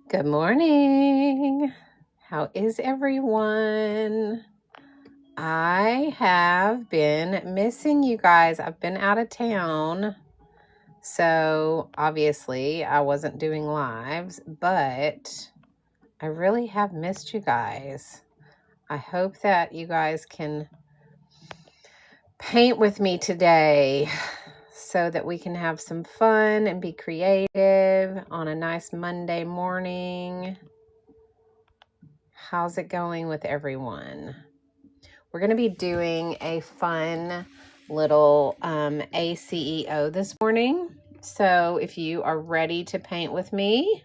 Good morning. How is everyone? I have been missing you guys. I've been out of town. So obviously I wasn't doing lives, but I really have missed you guys. I hope that you guys can paint with me today so that we can have some fun and be creative on a nice Monday morning. How's it going with everyone? We're going to be doing a fun little ACEO this morning. So if you are ready to paint with me,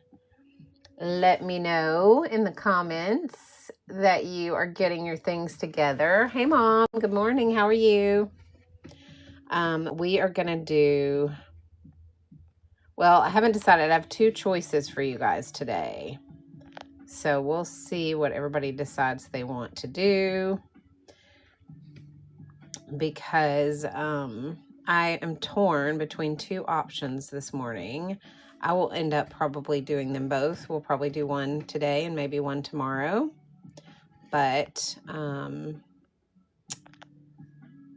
let me know in the comments that you are getting your things together. Hey, Mom. Good morning. How are you? We are going to do... Well, I haven't decided. I have two choices for you guys today. So we'll see what everybody decides they want to do, because I am torn between two options this morning. I will end up probably doing them both. We'll probably do one today and maybe one tomorrow. But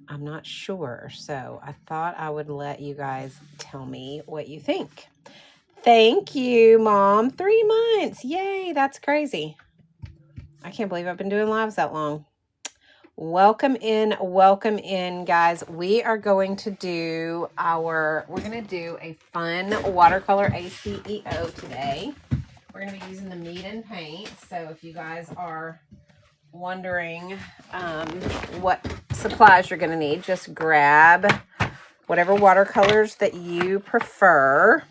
I'm not sure. So I thought I would let you guys tell me what you think. Thank you, Mom. 3 months. Yay, that's crazy. I can't believe I've been doing lives that long. Welcome in, guys. We are going to do we're going to do a fun watercolor ACEO today. We're going to be using the Mead and Paint. So if you guys are wondering what supplies you're going to need, just grab whatever watercolors that you prefer.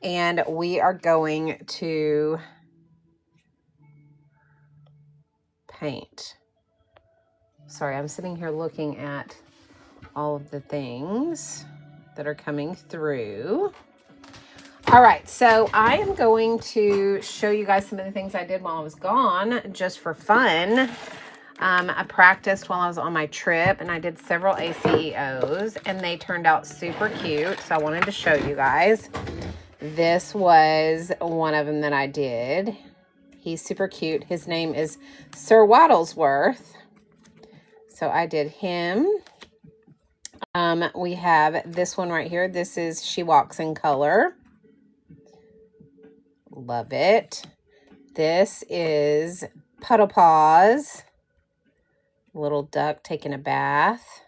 And we are going to paint. Sorry, I'm sitting here looking at all of the things that are coming through. All right, so I am going to show you guys some of the things I did while I was gone, just for fun. I practiced while I was on my trip, and I did several ACEOs, and they turned out super cute, so I wanted to show you guys. This was one of them that I did. He's super cute. His name is Sir Wattlesworth. So I did him. We have this one right here. This is She Walks in Color. Love it. This is Puddle Paws. Little duck taking a bath.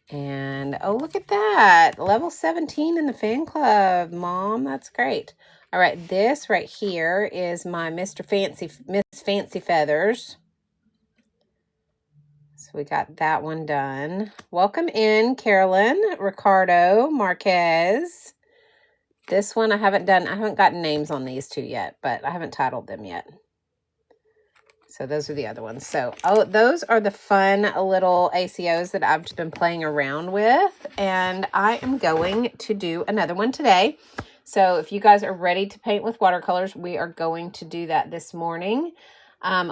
And oh, look at that. Level 17 in the fan club, Mom. That's great. All right, this right here is my Miss Fancy Feathers. So we got that one done. Welcome in, Carolyn, Ricardo, Marquez. This one I haven't gotten names on these two yet, but I haven't titled them yet. So those are the other ones. So, those are the fun little ACOs that I've just been playing around with. And I am going to do another one today. So if you guys are ready to paint with watercolors, we are going to do that this morning.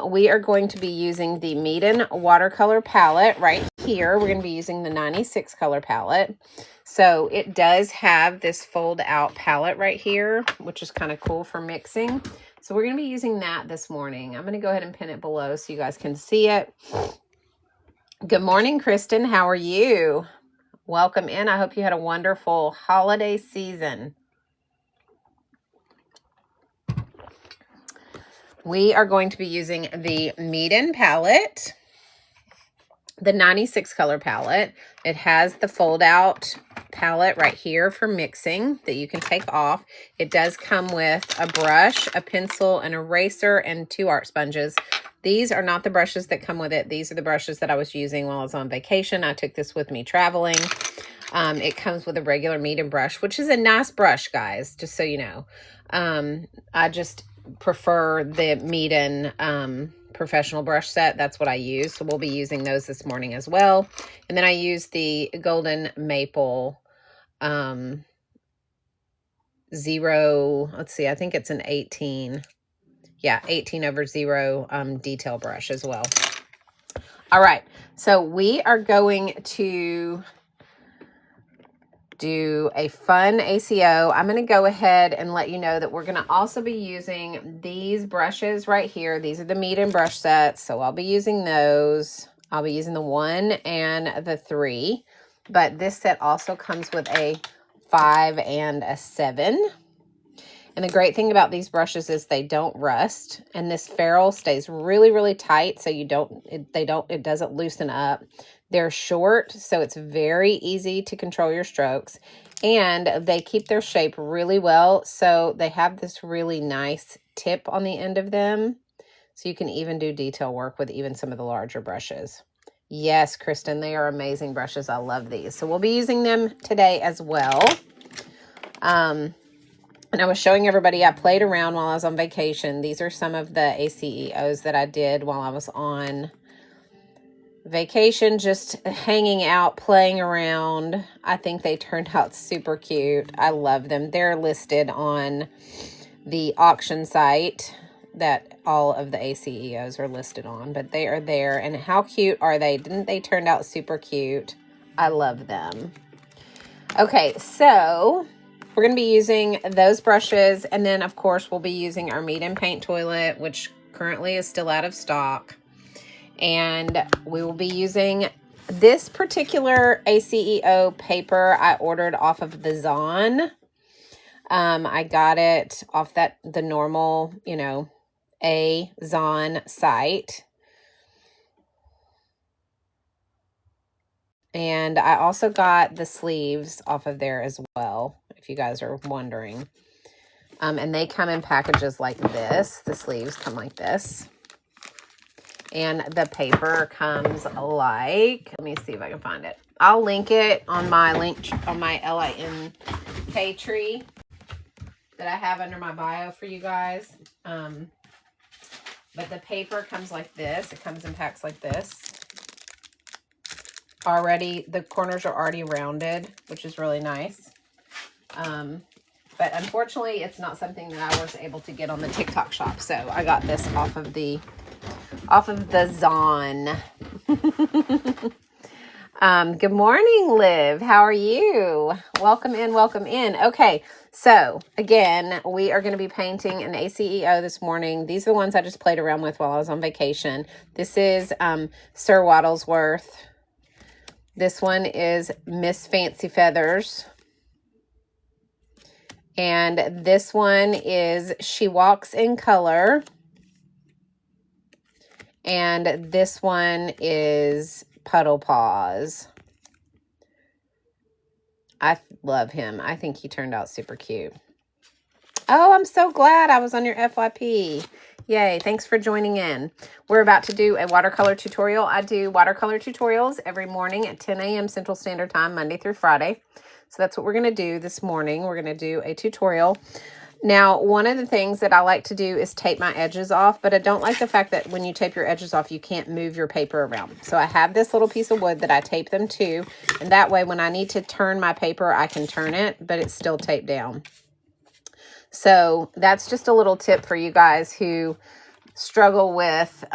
We are going to be using the Mead watercolor palette right here. We're going to be using the 96 color palette. So it does have this fold out palette right here, which is kind of cool for mixing. So we're going to be using that this morning. I'm going to go ahead and pin it below so you guys can see it. Good morning, Kristen. How are you? Welcome in. I hope you had a wonderful holiday season. We are going to be using the Mead palette, the 96 color palette. It has the fold out palette right here for mixing that you can take off. It does come with a brush, a pencil, an eraser, and 2 art sponges. These are not the brushes that come with it. These are the brushes that I was using while I was on vacation. I took this with me traveling. It comes with a regular Mead brush, which is a nice brush, guys, just so you know. I just prefer the Mead professional brush set. That's what I use. So we'll be using those this morning as well. And then I use the Golden Maple 0, let's see, I think it's an 18. Yeah, 18/0 detail brush as well. All right, so we are going to do a fun ACO. I'm going to go ahead and let you know that we're going to also be using these brushes right here. These are the Meet and Brush sets, so I'll be using those. I'll be using the 1 and the 3, but this set also comes with a 5 and a 7. And the great thing about these brushes is they don't rust, and this ferrule stays really, really tight, so it doesn't loosen up. They're short, so it's very easy to control your strokes, and they keep their shape really well, so they have this really nice tip on the end of them, so you can even do detail work with even some of the larger brushes. Yes, Kristen, they are amazing brushes. I love these. So we'll be using them today as well. And I was showing everybody, I played around while I was on vacation. These are some of the ACEOs that I did while I was on vacation, just hanging out, playing around. I think they turned out super cute. I love them. They're listed on the auction site that all of the ACEOs are listed on, but they are there. And how cute are they? Didn't they turn out super cute? I love them. Okay, so we're going to be using those brushes, and then of course we'll be using our Meet and Paint toilet, which currently is still out of stock. And we will be using this particular ACEO paper I ordered off of the Zon. I got it off the normal, a Zon site. And I also got the sleeves off of there as well, if you guys are wondering. And they come in packages like this. The sleeves come like this. And the paper comes like, let me see if I can find it. I'll link it on my LINK tree that I have under my bio for you guys. But the paper comes like this. It comes in packs like this. The corners are already rounded, which is really nice. But unfortunately, it's not something that I was able to get on the TikTok shop. So I got this off of the Zon. Good morning, Liv. How are you? Welcome in, welcome in. Okay, so again, we are going to be painting an ACEO this morning. These are the ones I just played around with while I was on vacation. This is Sir Waddlesworth. This one is Miss Fancy Feathers. And this one is She Walks in Color. And this one is Puddle Paws. I love him. I think he turned out super cute. Oh, I'm so glad I was on your FYP. Yay, thanks for joining in. We're about to do a watercolor tutorial. I do watercolor tutorials every morning at 10 a.m. Central Standard Time, Monday through Friday. So that's what we're going to do this morning. We're going to do a tutorial. Now, one of the things that I like to do is tape my edges off, but I don't like the fact that when you tape your edges off, you can't move your paper around. So I have this little piece of wood that I tape them to, and that way when I need to turn my paper, I can turn it, but it's still taped down. So that's just a little tip for you guys who struggle with,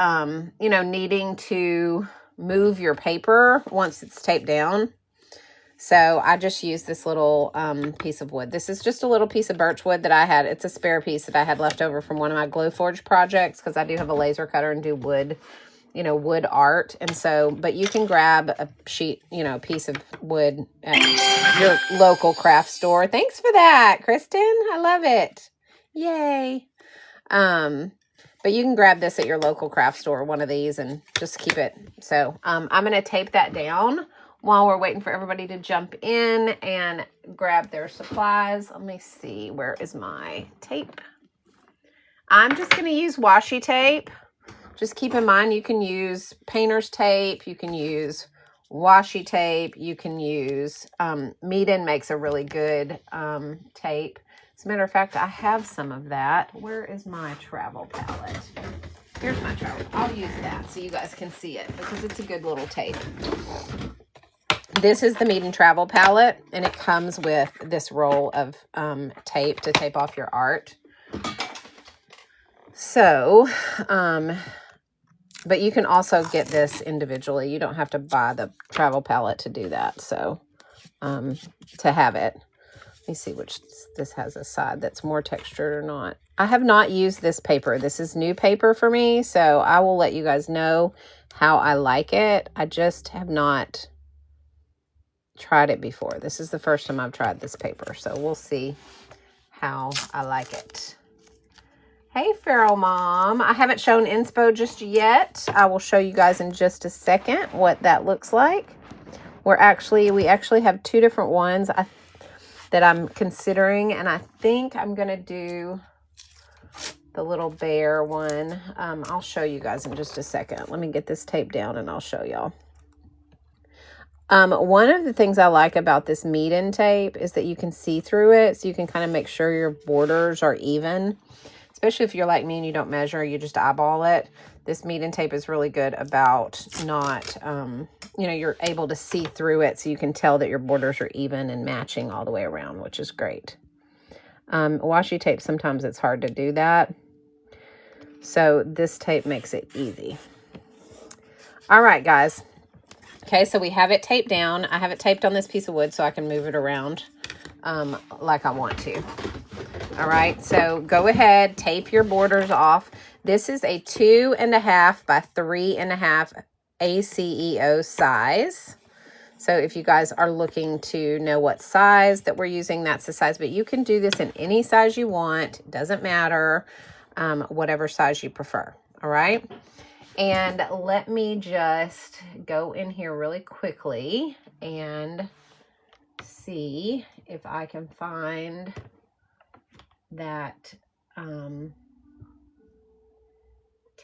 needing to move your paper once it's taped down. So I just use this little piece of wood. This is just a little piece of birch wood that I had. It's a spare piece that I had left over from one of my Glowforge projects because I do have a laser cutter and do wood, wood art. And so, but you can grab a sheet, piece of wood at your local craft store. Thanks for that, Kristen. I love it. Yay. But you can grab this at your local craft store, one of these, and just keep it. So I'm going to tape that down while we're waiting for everybody to jump in and grab their supplies. Let me see, where is my tape? I'm just going to use washi tape. Just keep in mind, you can use painter's tape, you can use washi tape, you can use, Meeden makes a really good tape. As a matter of fact, I have some of that. Where is my travel palette? Here's my travel. I'll use that so you guys can see it because it's a good little tape. This is the Meeden Travel Palette, and it comes with this roll of tape to tape off your art. So, but you can also get this individually. You don't have to buy the travel palette to do that. So, to have it. Let me see which this has a side that's more textured or not. I have not used this paper. This is new paper for me, so I will let you guys know how I like it. I just have not tried it before. This is the first time I've tried this paper, so we'll see how I like it. Hey, Feral Mom. I haven't shown inspo just yet. I will show you guys in just a second what that looks like. We actually have two different ones that I'm considering, and I think I'm gonna do the little bear one. I'll show you guys in just a second. Let me get this tape down and I'll show y'all. One of the things I like about this meet-in tape is that you can see through it, so you can kind of make sure your borders are even, especially if you're like me and you don't measure, you just eyeball it. This meet-in tape is really good about not, you know, you're able to see through it, so you can tell that your borders are even and matching all the way around, which is great. Washi tape, sometimes it's hard to do that. So this tape makes it easy. All right, guys. Okay, so we have it taped down. I have it taped on this piece of wood so I can move it around like I want to. All right, so go ahead, tape your borders off. This is a 2.5 by 3.5 ACEO size. So if you guys are looking to know what size that we're using, that's the size. But you can do this in any size you want. It doesn't matter, whatever size you prefer. All right. And let me just go in here really quickly and see if I can find that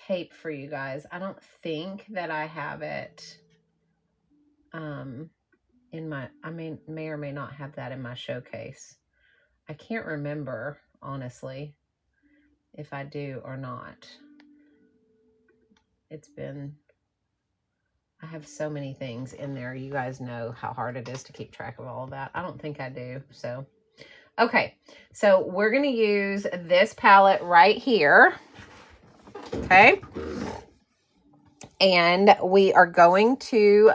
tape for you guys. I don't think that I have it in my, I may or may not have that in my showcase. I can't remember, honestly, if I do or not. It's been, I have so many things in there. You guys know how hard it is to keep track of all of that. I don't think I do. So, okay. So we're going to use this palette right here. Okay. And we are going to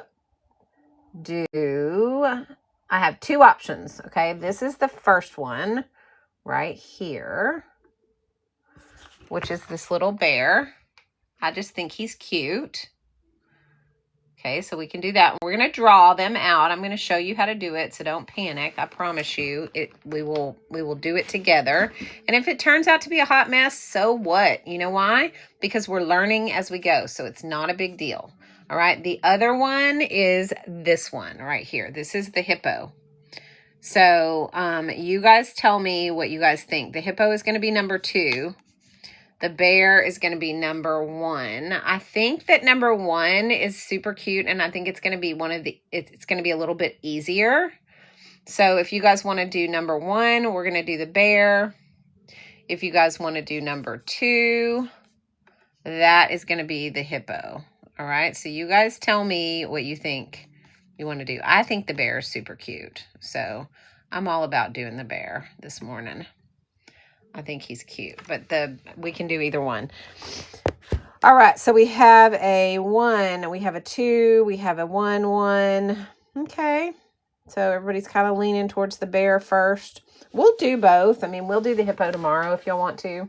do, I have two options. Okay. This is the first one right here, which is this little bear. I just think he's cute. Okay, so we can do that. We're going to draw them out. I'm going to show you how to do it, so don't panic. I promise you, we will do it together. And if it turns out to be a hot mess, so what? You know why? Because we're learning as we go, so it's not a big deal. All right, the other one is this one right here. This is the hippo. So you guys tell me what you guys think. The hippo is going to be number 2. The bear is going to be number 1. I think that number 1 is super cute, and I think it's going to be it's going to be a little bit easier. So if you guys want to do number 1, we're going to do the bear. If you guys want to do number 2, that is going to be the hippo. All right, so you guys tell me what you think you want to do. I think the bear is super cute, so I'm all about doing the bear this morning. I think he's cute, but we can do either one. All right, so we have a 1, we have a 2, we have a 1, 1. Okay, so everybody's kind of leaning towards the bear first. We'll do both. I mean, we'll do the hippo tomorrow if y'all want to.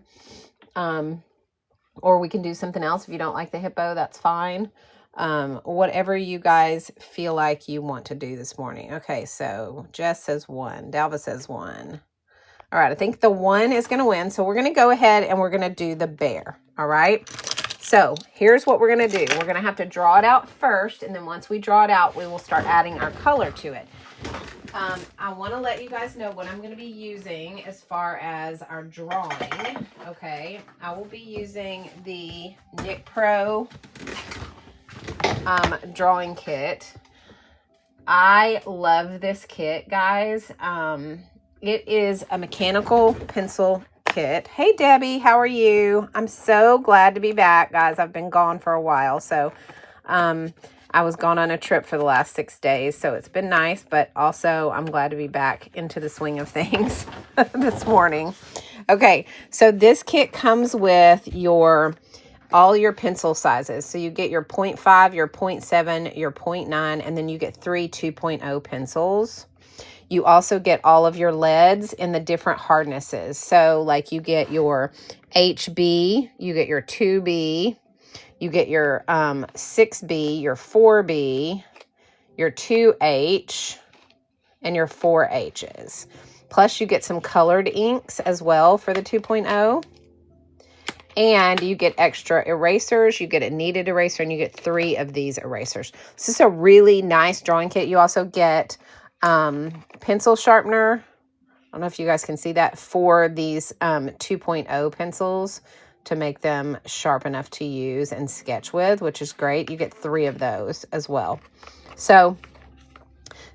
Or we can do something else if you don't like the hippo, that's fine. Whatever you guys feel like you want to do this morning. Okay, so Jess says 1, Dalva says 1. All right, I think the 1 is going to win. So we're going to go ahead and we're going to do the bear. All right. So here's what we're going to do. We're going to have to draw it out first. And then once we draw it out, we will start adding our color to it. I want to let you guys know what I'm going to be using as far as our drawing. Okay. I will be using the Nick Pro drawing kit. I love this kit, guys. It is a mechanical pencil kit. Hey, Debbie, how are you? I'm so glad to be back, guys. I've been gone for a while. So I was gone on a trip for the last 6 days. So it's been nice, but also I'm glad to be back into the swing of things this morning. Okay, so this kit comes with all your pencil sizes. So you get your 0.5, your 0.7, your 0.9, and then you get 3 2.0 pencils. You also get all of your leads in the different hardnesses. So like you get your HB, you get your 2B, you get your 6B, your 4B, your 2H, and your 4Hs. Plus you get some colored inks as well for the 2.0. And you get extra erasers, you get a kneaded eraser, and you get 3 of these erasers. This is a really nice drawing kit. You also get pencil sharpener. I don't know if you guys can see that, for these 2.0 pencils to make them sharp enough to use and sketch with, which is great. You get 3 of those as well. So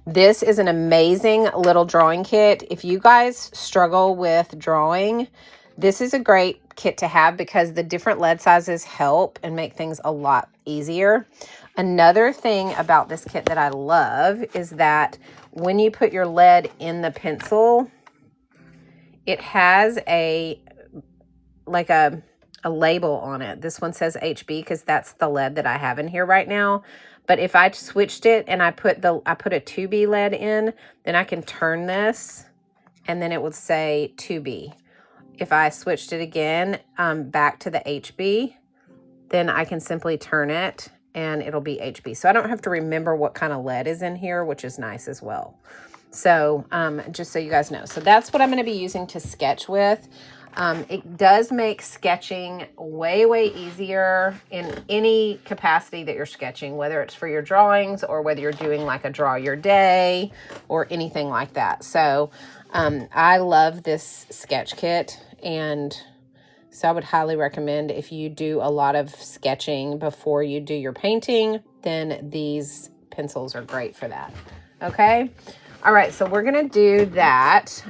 this is an amazing little drawing kit. If you guys struggle with drawing, this is a great kit to have because the different lead sizes help and make things a lot easier. Another thing about this kit that I love is that when you put your lead in the pencil, it has a label on it. This one says HB because that's the lead that I have in here right now. But if I switched it and I put a 2B lead in, then I can turn this and then it would say 2B. If I switched it again back to the HB, then I can simply turn it and it'll be HB. So I don't have to remember what kind of lead is in here, which is nice as well. So just so you guys know. So that's what I'm going to be using to sketch with. It does make sketching way, way easier in any capacity that you're sketching, whether it's for your drawings or whether you're doing like a draw your day or anything like that. So I love this sketch kit, and so I would highly recommend if you do a lot of sketching before you do your painting, then these pencils are great for that. Okay. All right. So we're going to do that.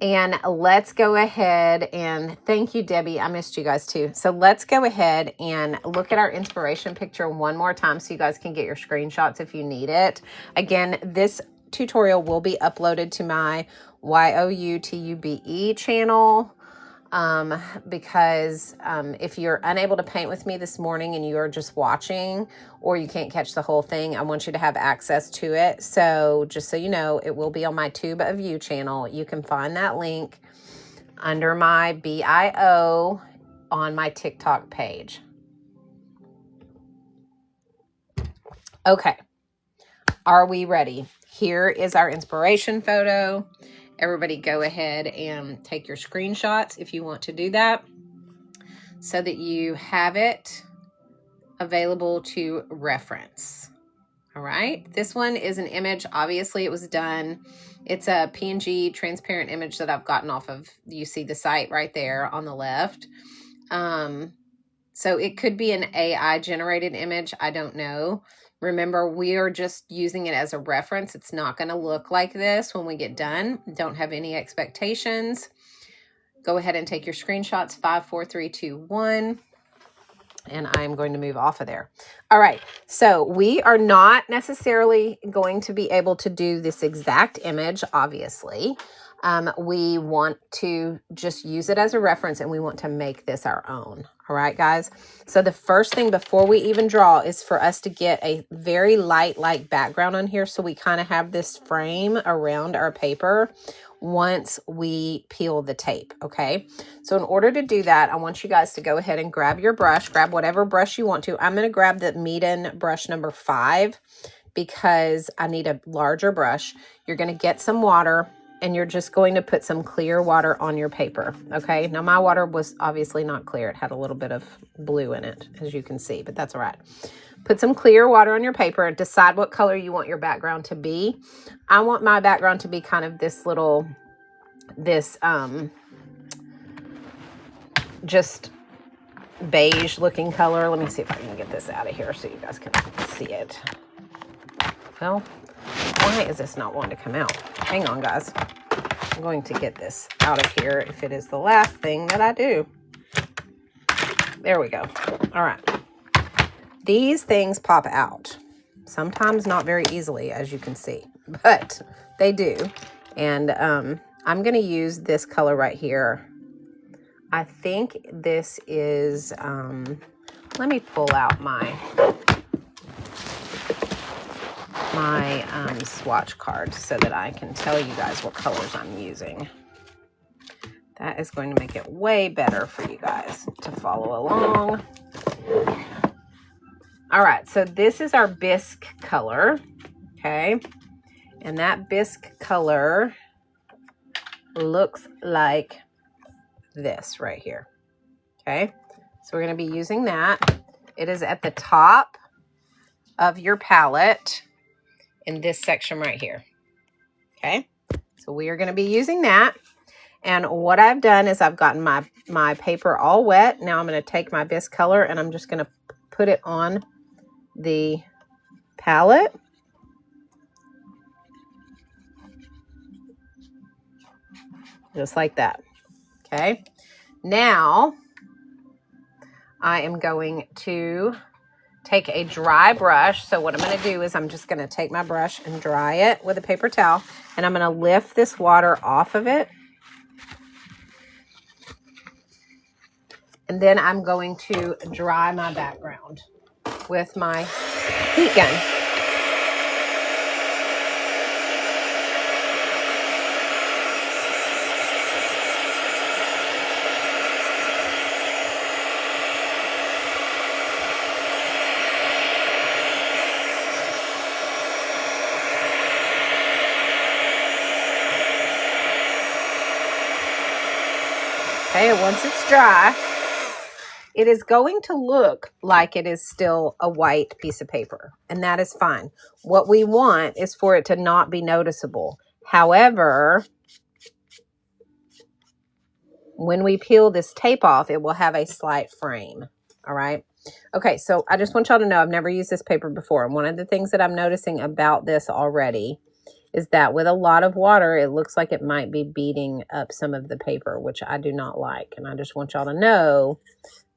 And let's go ahead and thank you, Debbie. I missed you guys too. So let's go ahead and look at our inspiration picture one more time so you guys can get your screenshots if you need it. Again, this tutorial will be uploaded to my YOUTUBE channel because if you're unable to paint with me this morning and you are just watching or you can't catch the whole thing, I want you to have access to it. So just so you know, it will be on my Tube of You channel. You can find that link under my BIO on my TikTok page. Okay, are we ready? Here is our inspiration photo. Everybody go ahead and take your screenshots if you want to do that so that you have it available to reference. All right. This one is an image. Obviously, it was done. It's a PNG transparent image that I've gotten off of, you see the site right there on the left. So it could be an AI generated image. I don't know. Remember, we are just using it as a reference. It's not going to look like this when we get done. Don't have any expectations. Go ahead and take your screenshots. 5, 4, 3, 2, 1. And I'm going to move off of there. All right. So we are not necessarily going to be able to do this exact image, obviously. We want to just use it as a reference and we want to make this our own. All right, guys. So the first thing before we even draw is for us to get a very light background on here. So we kind of have this frame around our paper once we peel the tape. Okay. So in order to do that, I want you guys to go ahead and grab your brush, grab whatever brush you want to. I'm going to grab the Meeden brush number 5 because I need a larger brush. You're going to get some water and you're just going to put some clear water on your paper, okay? Now, my water was obviously not clear. It had a little bit of blue in it, as you can see, but that's all right. Put some clear water on your paper and decide what color you want your background to be. I want my background to be kind of this little, just beige looking color. Let me see if I can get this out of here so you guys can see it. Well, why is this not wanting to come out? Hang on, guys. I'm going to get this out of here if it is the last thing that I do. There we go. All right. These things pop out. Sometimes not very easily, as you can see, but they do. And I'm going to use this color right here. I think this is, let me pull out my my swatch card so that I can tell you guys what colors I'm using. That is going to make it way better for you guys to follow along. All right, so this is our bisque color, okay? And that bisque color looks like this right here, okay? So we're going to be using that. It is at the top of your palette in this section right here, okay? So we are going to be using that. And what I've done is I've gotten my paper all wet. Now I'm going to take my bisque color and I'm just going to put it on the palette. Just like that. Okay. Now I am going to take a dry brush. So what I'm going to do is I'm just going to take my brush and dry it with a paper towel. And I'm going to lift this water off of it. And then I'm going to dry my background with my heat gun. Okay, once it's dry, it is going to look like it is still a white piece of paper, and that is fine. What we want is for it to not be noticeable. However, when we peel this tape off, it will have a slight frame, all right? Okay, so I just want y'all to know I've never used this paper before, and one of the things that I'm noticing about this already is that with a lot of water, it looks like it might be beating up some of the paper, which I do not like, and I just want y'all to know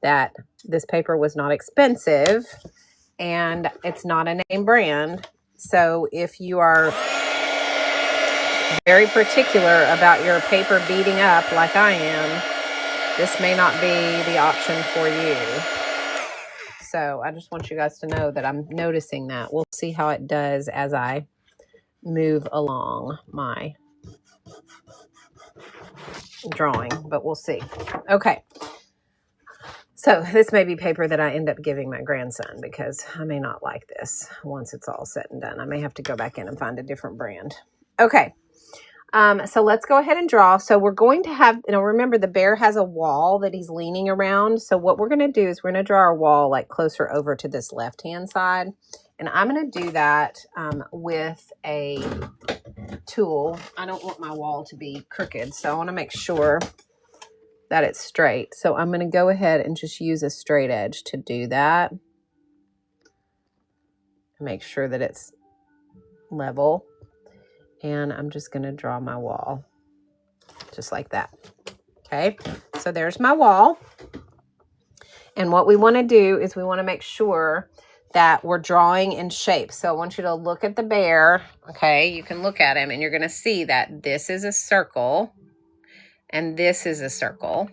that this paper was not expensive and it's not a name brand. So if you are very particular about your paper beating up like I am, this may not be the option for you. So I just want you guys to know that I'm noticing that. We'll see how it does as I move along my drawing, but we'll see. Okay. So this may be paper that I end up giving my grandson because I may not like this once it's all said and done. I may have to go back in and find a different brand. Okay. So let's go ahead and draw. So we're going to have, remember the bear has a wall that he's leaning around. So what we're going to do is we're going to draw our wall like closer over to this left-hand side. And I'm going to do that with a tool. I don't want my wall to be crooked, so I want to make sure that it's straight. So I'm going to go ahead and just use a straight edge to do that. Make sure that it's level. And I'm just going to draw my wall just like that. Okay, so there's my wall. And what we want to do is we want to make sure that we're drawing in shape. So I want you to look at the bear. Okay, you can look at him and you're going to see that this is a circle and this is a circle.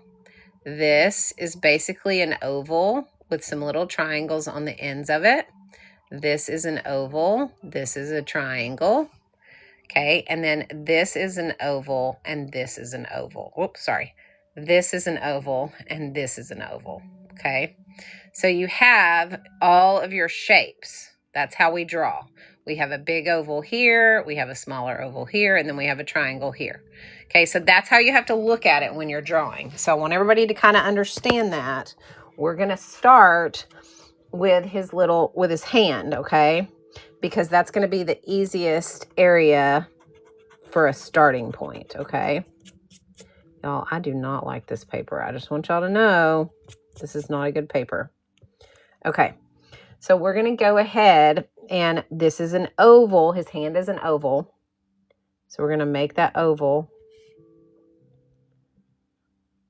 This is basically an oval with some little triangles on the ends of it. This is an oval. This is a triangle. Okay, and then this is an oval and this is an oval. Whoops, sorry. This is an oval and this is an oval. Okay, so you have all of your shapes. That's how we draw. We have a big oval here, we have a smaller oval here, and then we have a triangle here. Okay, so that's how you have to look at it when you're drawing. So I want everybody to kind of understand that. We're going to start with his hand, okay? Because that's going to be the easiest area for a starting point, okay? Y'all, I do not like this paper. I just want y'all to know this is not a good paper. Okay, so we're going to go ahead, and this is an oval. His hand is an oval. So we're going to make that oval.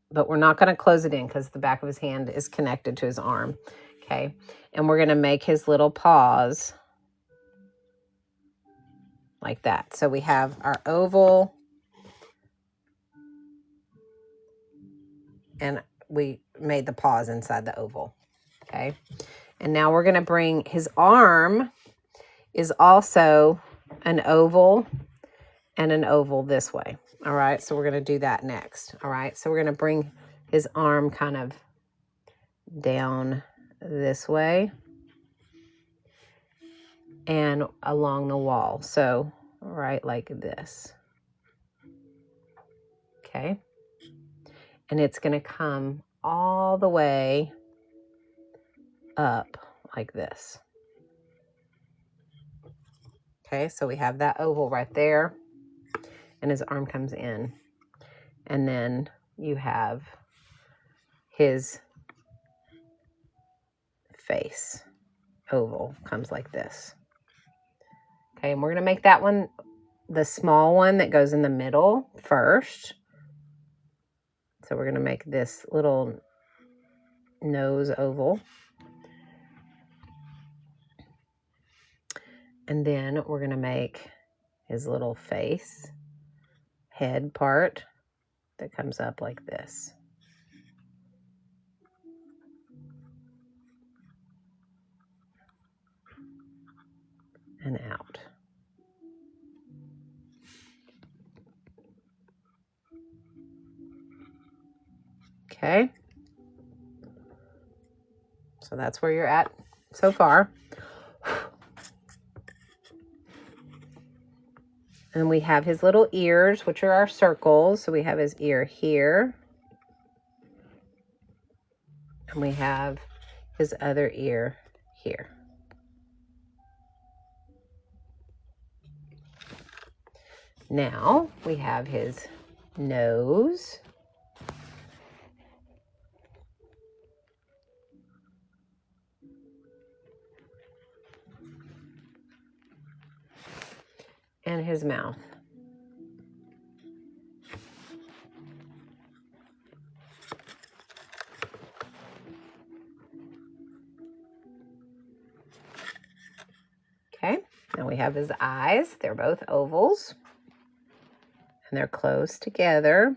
But we're not going to close it in because the back of his hand is connected to his arm. Okay, and we're going to make his little paws like that. So we have our oval. And we made the paws inside the oval. Okay. And now we're going to bring his arm is also an oval and an oval this way. All right, so we're going to do that next. All right, so we're going to bring his arm kind of down this way and along the wall. So right like this. Okay. And it's going to come all the way up like this. Okay, so we have that oval right there, and his arm comes in. And then you have his face oval comes like this. Okay, and we're going to make that one the small one that goes in the middle first. So we're going to make this little nose oval. And then we're going to make his little face head part that comes up like this. And out. Okay. So that's where you're at so far. And we have his little ears, which are our circles. So we have his ear here. And we have his other ear here. Now we have his nose. And his mouth. Okay, now we have his eyes. They're both ovals. And they're close together.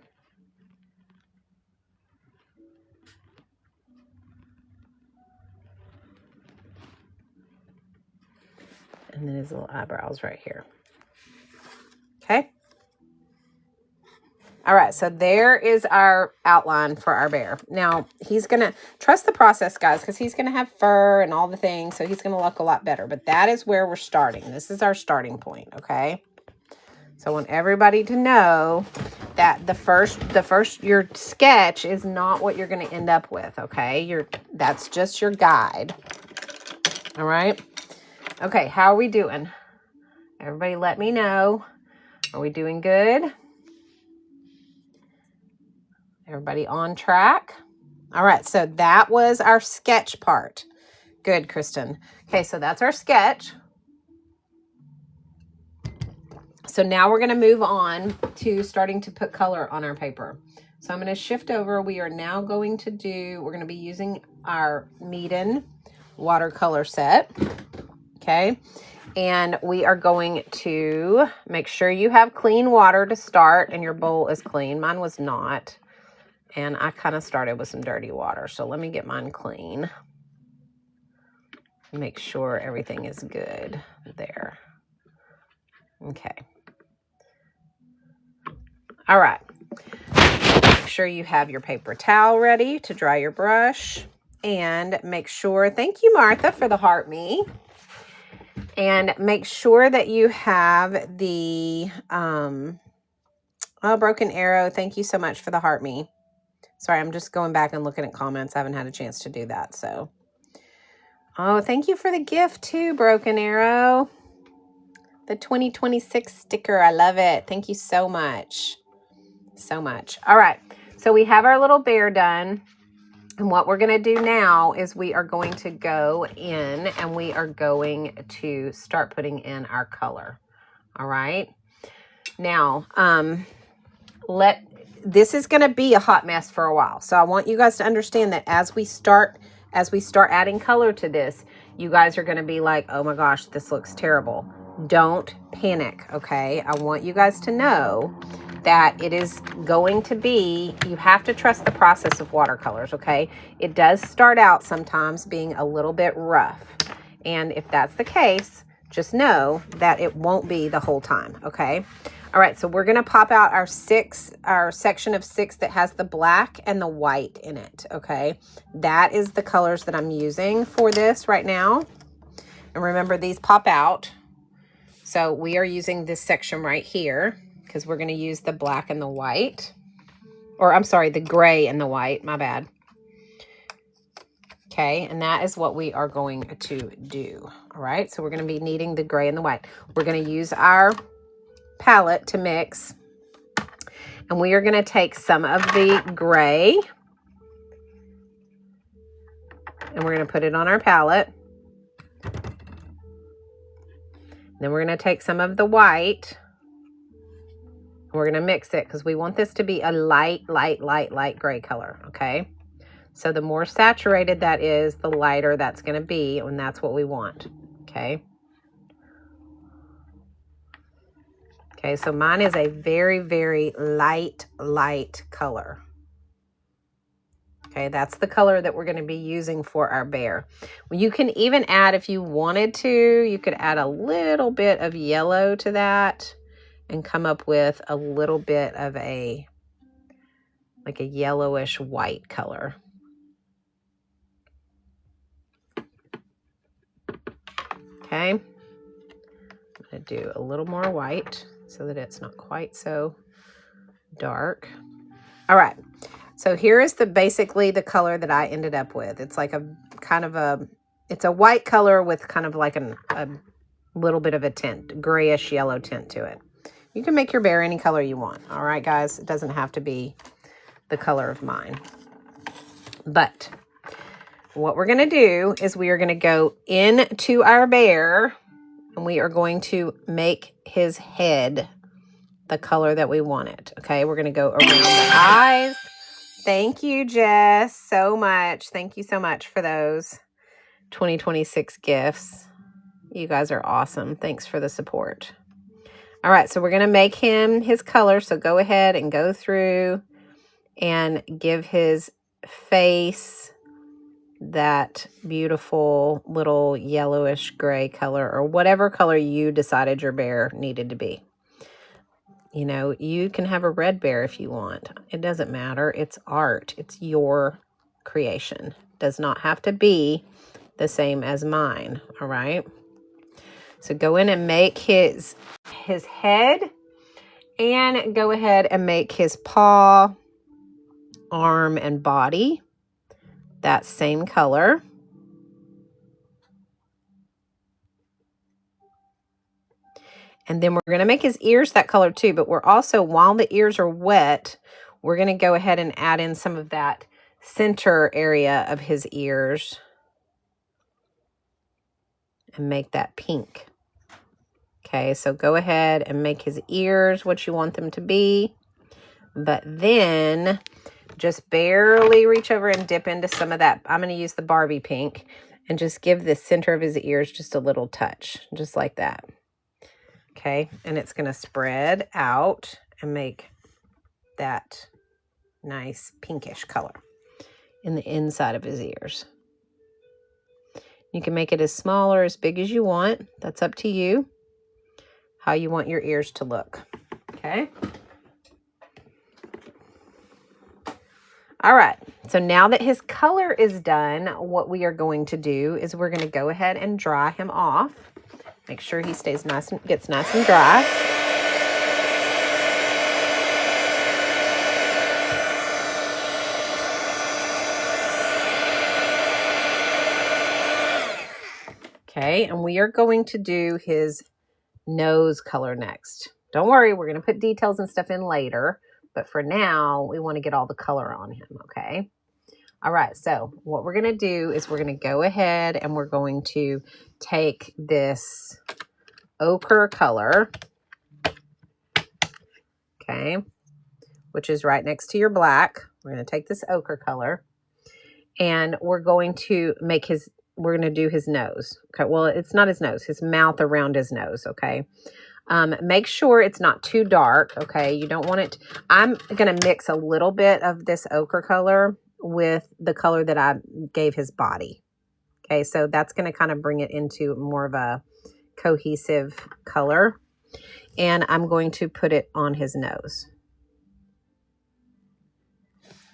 And then his little eyebrows right here. Okay. All right, so there is our outline for our bear. Now, he's going to trust the process, guys, because he's going to have fur and all the things, so he's going to look a lot better. But that is where we're starting. This is our starting point, okay? So I want everybody to know that your sketch is not what you're going to end up with, okay? That's just your guide. All right? Okay, how are we doing? Everybody let me know. Are we doing good? Everybody on track? All right, so that was our sketch part. Good, Kristen. Okay, so that's our sketch. So now we're going to move on to starting to put color on our paper. So I'm going to shift over. We are now going to we're going to be using our Meeden watercolor set. Okay. And we are going to make sure you have clean water to start and your bowl is clean. Mine was not. And I kind of started with some dirty water. So let me get mine clean. Make sure everything is good there. Okay. All right. Make sure you have your paper towel ready to dry your brush. And make sure, thank you, Martha, for the heart me. And make sure that you have the broken arrow. Thank you so much for the heart me. Sorry, I'm just going back and looking at comments. I haven't had a chance to do that. So, oh, thank you for the gift too, Broken Arrow. The 2026 sticker. I love it. Thank you so much. So much. All right. So we have our little bear done. And what we're going to do now is we are going to go in and we are going to start putting in our color. All right. Now, this is going to be a hot mess for a while. So I want you guys to understand that as we start adding color to this, you guys are going to be like, oh my gosh, this looks terrible. Don't panic. Okay. I want you guys to know that it is going to be, you have to trust the process of watercolors, okay? It does start out sometimes being a little bit rough. And if that's the case, just know that it won't be the whole time, okay? All right, so we're gonna pop out our section of 6 that has the black and the white in it, okay? That is the colors that I'm using for this right now. And remember, these pop out. So we are using this section right here because we're gonna use the black and the white. Or I'm sorry, the gray and the white, my bad. Okay, and that is what we are going to do. All right, so we're going to be needing the gray and the white. We're going to use our palette to mix. And we are going to take some of the gray. And we're going to put it on our palette. Then we're going to take some of the white. And we're going to mix it because we want this to be a light gray color, okay? So the more saturated that is, the lighter that's going to be, and that's what we want, okay? Okay, so mine is a very, very light color. Okay, that's the color that we're going to be using for our bear. Well, you can even add, if you wanted to, you could add a little bit of yellow to that and come up with a little bit of a, like a yellowish white color. Okay, I'm going to do a little more white so that it's not quite so dark. All right, so here is basically the color that I ended up with. It's like a kind of a, it's a white color with kind of like a little bit of a tint, grayish yellow tint to it. You can make your bear any color you want. All right, guys, it doesn't have to be the color of mine. But what we're going to do is we are going to go into our bear and we are going to make his head the color that we want it. Okay, we're going to go around the eyes. Thank you, Jess, so much. Thank you so much for those 2026 gifts. You guys are awesome. Thanks for the support. All right, so we're going to make him his color. So go ahead and go through and give his face that beautiful little yellowish gray color, or whatever color you decided your bear needed to be. You know, you can have a red bear if you want. It doesn't matter. It's art. It's your creation. It does not have to be the same as mine. All right. So go in and make his head, and go ahead and make his paw, arm, and body that same color. And then we're going to make his ears that color too, but we're also, while the ears are wet, we're going to go ahead and add in some of that center area of his ears and make that pink. Okay, so go ahead and make his ears what you want them to be, but then just barely reach over and dip into some of that. I'm going to use the Barbie pink and just give the center of his ears just a little touch, just like that. Okay, and it's going to spread out and make that nice pinkish color in the inside of his ears. You can make it as small or as big as you want. That's up to you, how you want your ears to look. Okay. All right, so now that his color is done, what we are going to do is we're going to go ahead and dry him off. Make sure he stays nice and gets nice and dry. Okay, and we are going to do his nose color next. Don't worry, we're going to put details and stuff in later. But for now, we want to get all the color on him, okay? All right, so what we're going to do is we're going to go ahead and we're going to take this ochre color, okay, which is right next to your black. We're going to take this ochre color and we're going to make we're going to do his nose. Okay, well, it's not his nose, his mouth around his nose, okay? Make sure it's not too dark, okay? You don't want it. I'm going to mix a little bit of this ochre color with the color that I gave his body. Okay, so that's going to kind of bring it into more of a cohesive color. And I'm going to put it on his nose.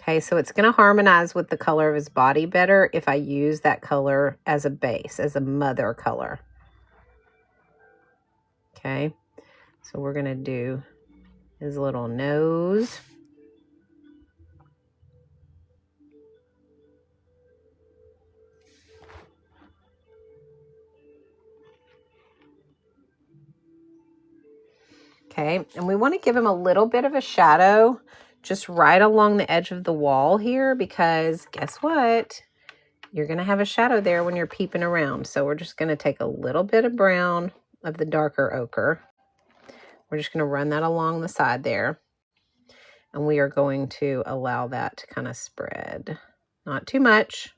Okay, so it's going to harmonize with the color of his body better if I use that color as a base, as a mother color. Okay, so we're going to do his little nose. Okay, and we want to give him a little bit of a shadow just right along the edge of the wall here, because guess what? You're going to have a shadow there when you're peeping around. So we're just going to take a little bit of brown of the darker ochre. We're just going to run that along the side there. And we are going to allow that to kind of spread. Not too much,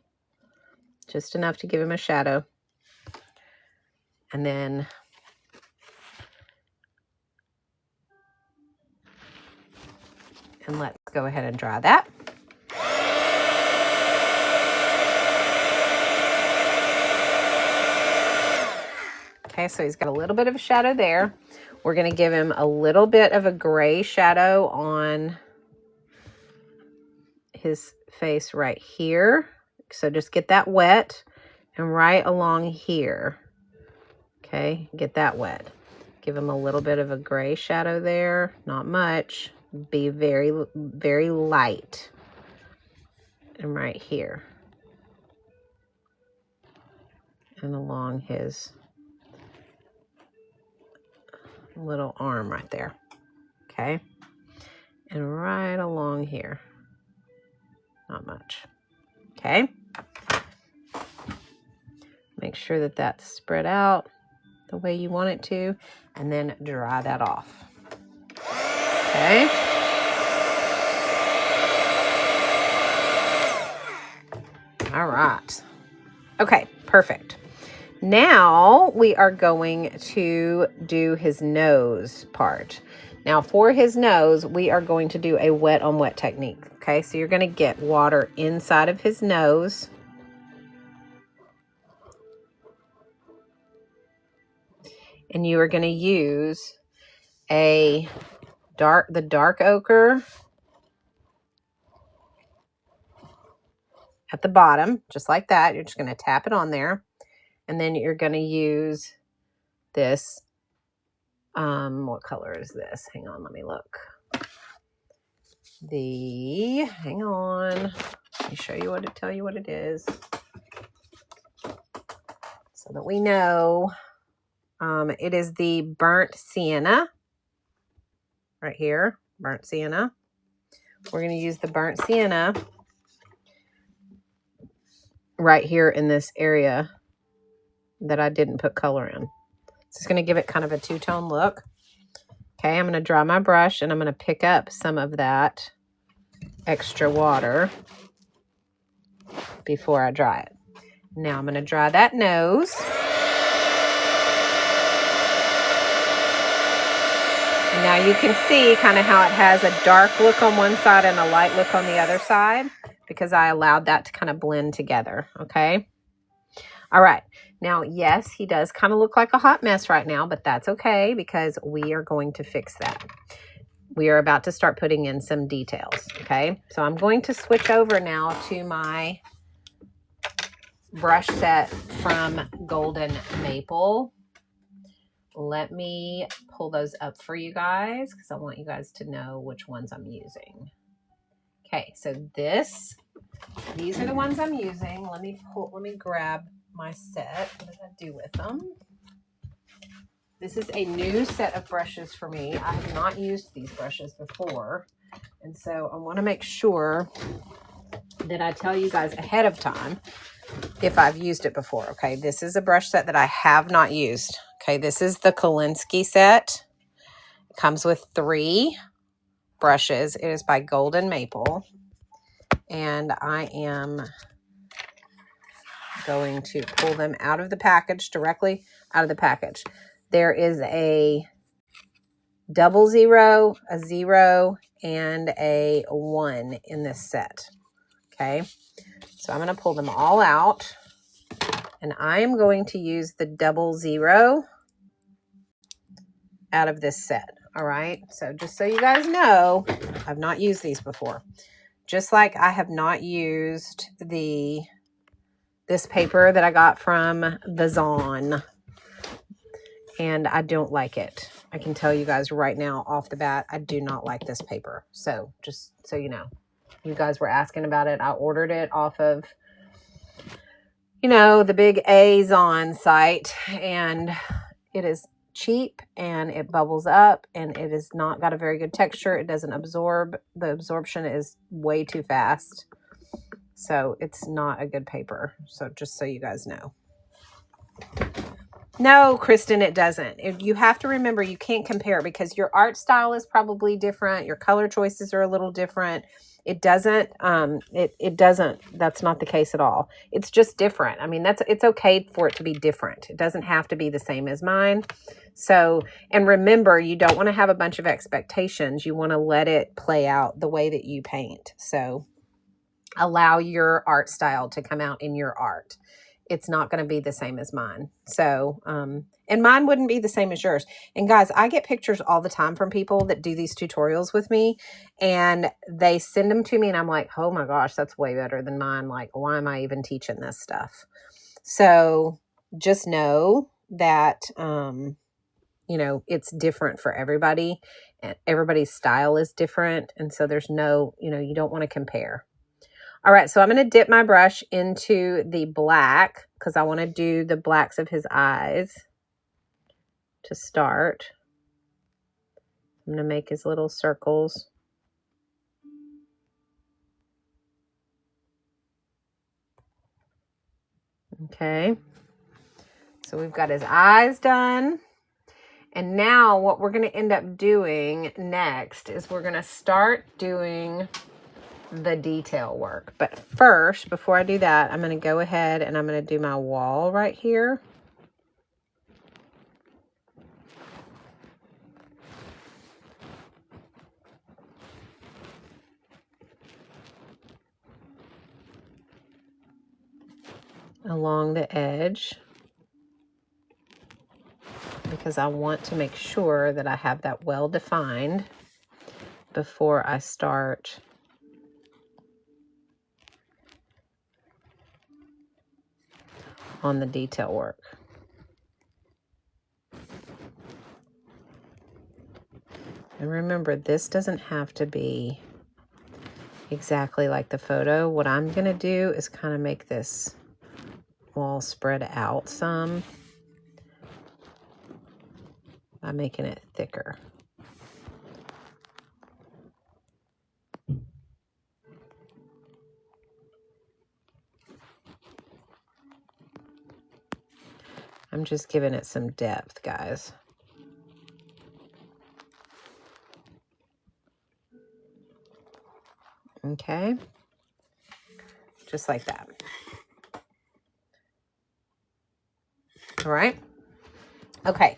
just enough to give him a shadow. And then let's go ahead and dry that. Okay, so he's got a little bit of a shadow there. We're going to give him a little bit of a gray shadow on his face right here. So just get that wet, and right along here. Okay, get that wet. Give him a little bit of a gray shadow there, not much. Be very, very light. And right here. And along his little arm right there. Okay, and right along here. Not much. Okay, make sure that that's spread out the way you want it to, and then dry that off. Okay, all right. Okay, perfect. Now we are going to do his nose part. Now for his nose, we are going to do a wet on wet technique. Okay, so you're going to get water inside of his nose. And you are going to use the dark ochre at the bottom, just like that. You're just going to tap it on there. And then you're going to use this, what color is this? Hang on, let me look. Hang on, let me show you tell you what it is, so that we know. It is the burnt sienna, right here, burnt sienna. We're going to use the burnt sienna right here in this area that I didn't put color in. So it's going to give it kind of a two-tone look. Okay, I'm going to dry my brush, and I'm going to pick up some of that extra water before I dry it. Now I'm going to dry that nose. And now you can see kind of how it has a dark look on one side and a light look on the other side, because I allowed that to kind of blend together, okay? All right. Now, yes, he does kind of look like a hot mess right now, but that's okay, because we are going to fix that. We are about to start putting in some details, okay? So I'm going to switch over now to my brush set from Golden Maple. Let me pull those up for you guys, because I want you guys to know which ones I'm using. Okay, so these are the ones I'm using. Let me grab my set. What did I do with them? This is a new set of brushes for me. I have not used these brushes before, and so I want to make sure that I tell you guys ahead of time if I've used it before. Okay, this is a brush set that I have not used. Okay, this is the Kolinsky set. It comes with 3 brushes. It is by Golden Maple. And I am going to pull them out of the package, directly out of the package. There is a 00, a 0, and a 1 in this set. Okay, so I'm going to pull them all out. And I am going to use the 00 out of this set. All right. So just so you guys know, I've not used these before. Just like I have not used this paper that I got from the Zon. And I don't like it. I can tell you guys right now off the bat, I do not like this paper. So just so you know, you guys were asking about it. I ordered it off of, you know, the big Zon site, and it is cheap and it bubbles up and it is not got a very good texture. It doesn't absorb. The absorption is way too fast. So it's not a good paper. So just so you guys know. No, Kristen, it doesn't. You have to remember you can't compare because your art style is probably different. Your color choices are a little different. It doesn't, it doesn't, that's not the case at all. It's just different. I mean, it's okay for it to be different. It doesn't have to be the same as mine. So, and remember, you don't want to have a bunch of expectations. You want to let it play out the way that you paint. So allow your art style to come out in your art. It's not going to be the same as mine. So, and mine wouldn't be the same as yours. And guys, I get pictures all the time from people that do these tutorials with me, and they send them to me and I'm like, oh my gosh, that's way better than mine. Like, why am I even teaching this stuff? So just know that, you know, it's different for everybody and everybody's style is different. And so there's no, you know, you don't want to compare. All right, so I'm going to dip my brush into the black because I want to do the blacks of his eyes to start. I'm going to make his little circles. Okay, so we've got his eyes done. And now what we're going to end up doing next is we're going to start doing the detail work. But first, before I do that, I'm going to go ahead and I'm going to do my wall right here. Along the edge, because I want to make sure that I have that well defined before I start on the detail work. And remember, this doesn't have to be exactly like the photo. What I'm going to do is kind of make this wall spread out some by making it thicker. I'm just giving it some depth, guys. Okay, just like that. All right. Okay,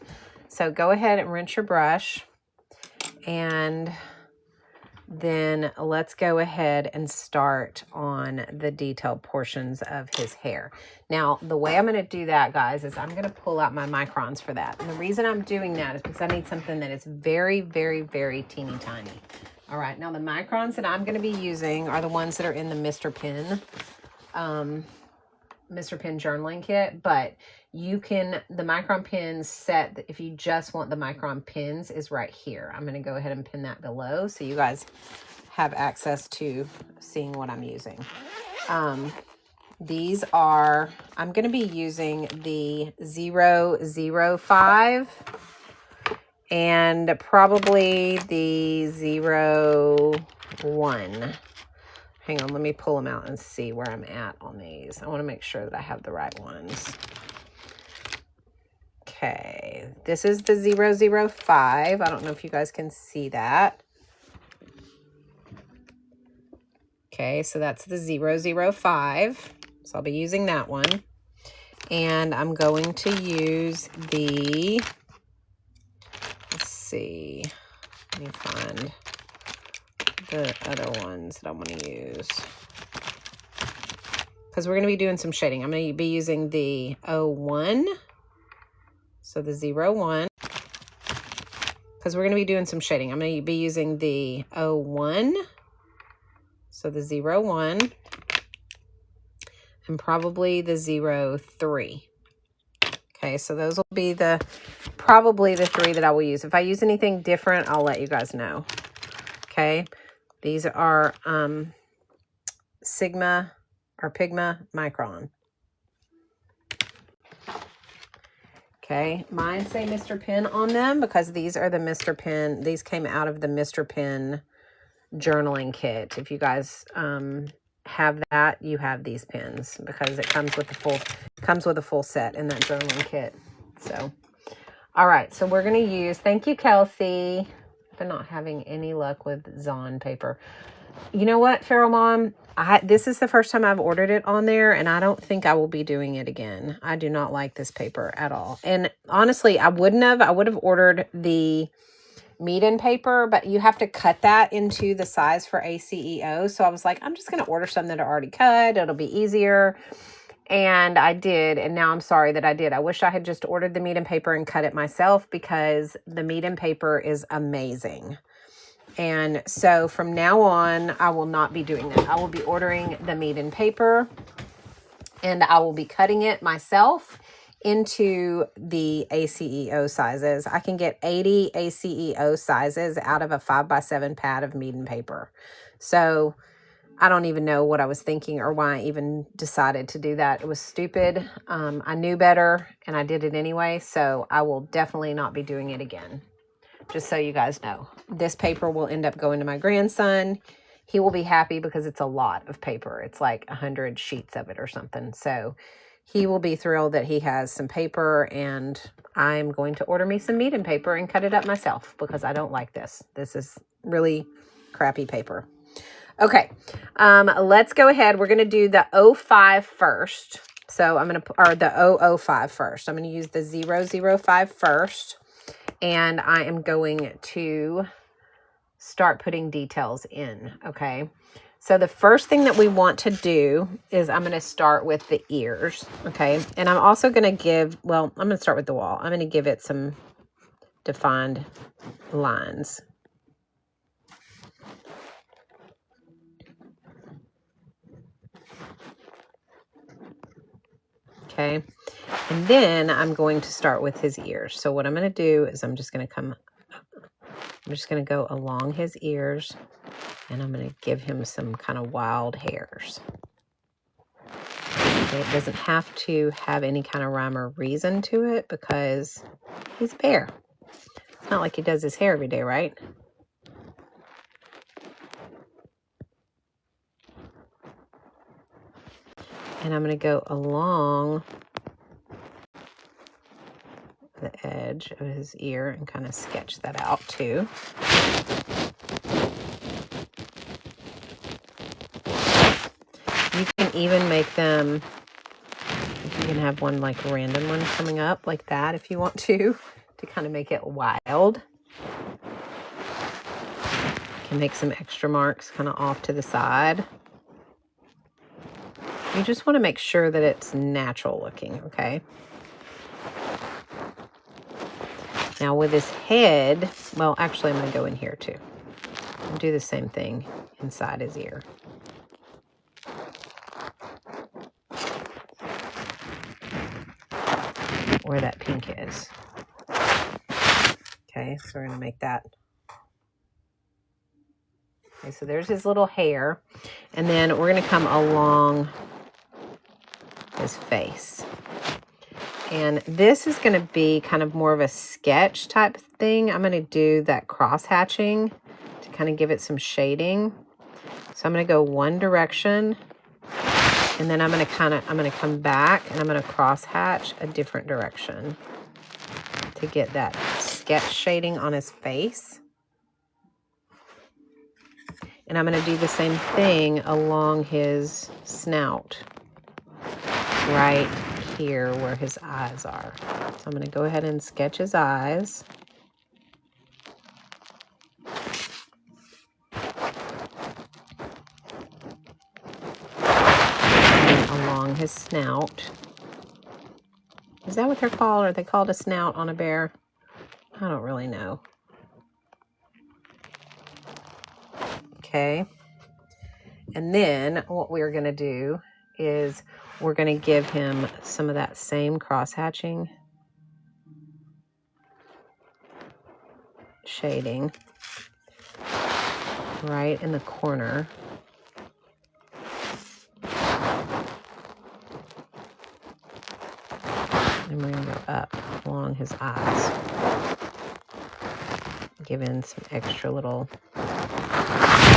so go ahead and rinse your brush, and then let's go ahead and start on the detailed portions of his hair. Now, the way I'm going to do that, guys, is I'm going to pull out my microns for that. And the reason I'm doing that is because I need something that is very, very, very teeny tiny. All right, now the microns that I'm going to be using are the ones that are in the Mr. Pen journaling kit, but you can, the micron pins set, if you just want the micron pins, is right here. I'm going to go ahead and pin that below so you guys have access to seeing what I'm using. These are, I'm going to be using the 005 and probably the 01. Hang on, let me pull them out and see where I'm at on these. I want to make sure that I have the right ones. Okay, this is the 005. I don't know if you guys can see that. Okay, so that's the 005. So I'll be using that one. And I'm going to use the, let's see, let me find the other ones that I want to use. Because we're going to be doing some shading. I'm going to be using the 01. So the 01. because we're going to be doing some shading. I'm going to be using the 01, so the 01, and probably the 03. Okay, so those will be probably the 3 that I will use. If I use anything different, I'll let you guys know. Okay, these are Sigma or Pigma Micron. Okay, mine say Mr. Pen on them because these are the Mr. Pen. These came out of the Mr. Pen journaling kit. If you guys have that, you have these pens because it comes with a full set in that journaling kit. So, all right, so we're going to use, thank you, Kelsey, for not having any luck with Zon paper. You know what, Feral Mom? This is the first time I've ordered it on there, and I don't think I will be doing it again. I do not like this paper at all. And honestly, I would have ordered the Meeden paper, but you have to cut that into the size for ACEO. So I was like, I'm just going to order some that are already cut. It'll be easier. And I did, and now I'm sorry that I did. I wish I had just ordered the Meeden paper and cut it myself because the Meeden paper is amazing. And so from now on, I will not be doing that. I will be ordering the Meeden paper and I will be cutting it myself into the ACEO sizes. I can get 80 ACEO sizes out of a 5x7 pad of Meeden paper. So I don't even know what I was thinking or why I even decided to do that. It was stupid. I knew better and I did it anyway. So I will definitely not be doing it again. Just so you guys know, this paper will end up going to my grandson. He will be happy because it's a lot of paper. It's like 100 sheets of it or something. So he will be thrilled that he has some paper, and I'm going to order me some Meeden paper and cut it up myself because I don't like this. This is really crappy paper. Okay, let's go ahead. We're going to do the 05 first. So I'm going to, or the 005 first. I'm going to use the 005 first. And I am going to start putting details in, okay? So the first thing that we want to do is I'm going to start with the ears, okay? And I'm also going to give, well, I'm going to start with the wall. I'm going to give it some defined lines. Okay, and then I'm going to start with his ears. So what I'm going to do is I'm just going to go along his ears, and I'm going to give him some kind of wild hairs. Okay, it doesn't have to have any kind of rhyme or reason to it because he's a bear. It's not like he does his hair every day, right? And I'm going to go along the edge of his ear and kind of sketch that out too. You can even make them, you can have one like random one coming up like that if you want to kind of make it wild. You can make some extra marks kind of off to the side. You just want to make sure that it's natural looking, okay? Now with his head, well, actually I'm going to go in here too. And do the same thing inside his ear. Where that pink is. Okay, so we're going to make that. Okay, so there's his little hair. And then we're going to come along his face. And this is going to be kind of more of a sketch type thing. I'm going to do that cross hatching to kind of give it some shading. So I'm going to go one direction, and then I'm going to come back and I'm going to cross hatch a different direction to get that sketch shading on his face. And I'm going to do the same thing along his snout, right here where his eyes are. So I'm going to go ahead and sketch his eyes. And along his snout. Is that what they're called? Are they called a snout on a bear? I don't really know. Okay. And then what we're going to do is we're going to give him some of that same cross-hatching shading right in the corner. And we're going to go up along his eyes. Give in some extra little...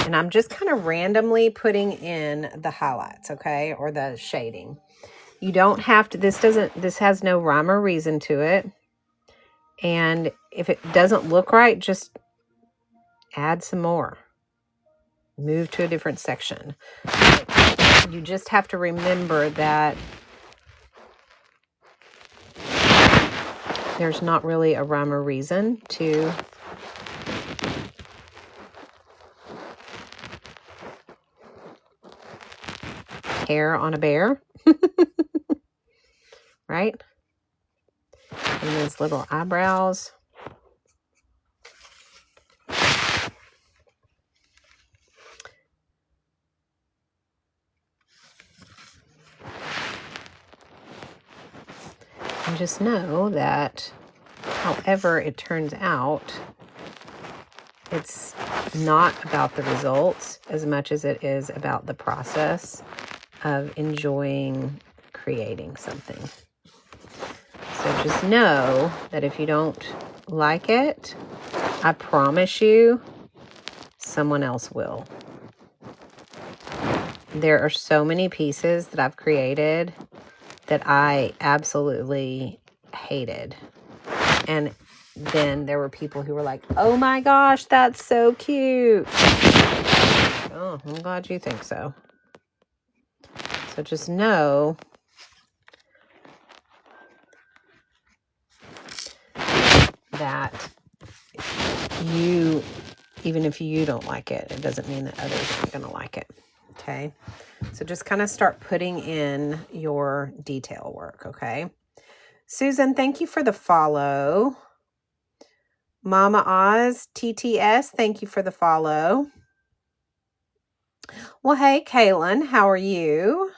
And I'm just kind of randomly putting in the highlights, okay? Or the shading. You don't have to... This has no rhyme or reason to it. And if it doesn't look right, just add some more. Move to a different section. You just have to remember that there's not really a rhyme or reason to hair on a bear. Right? And these little eyebrows. And just know that however it turns out, it's not about the results as much as it is about the process of enjoying creating something. So just know that if you don't like it, I promise you, someone else will. There are so many pieces that I've created that I absolutely hated. And then there were people who were like, oh my gosh, that's so cute. Oh, I'm glad you think so. So just know that even if you don't like it, it doesn't mean that others aren't going to like it. Okay. So just kind of start putting in your detail work. Okay. Susan, thank you for the follow. Mama Oz, TTS, thank you for the follow. Well, hey, Kaylin, how are you?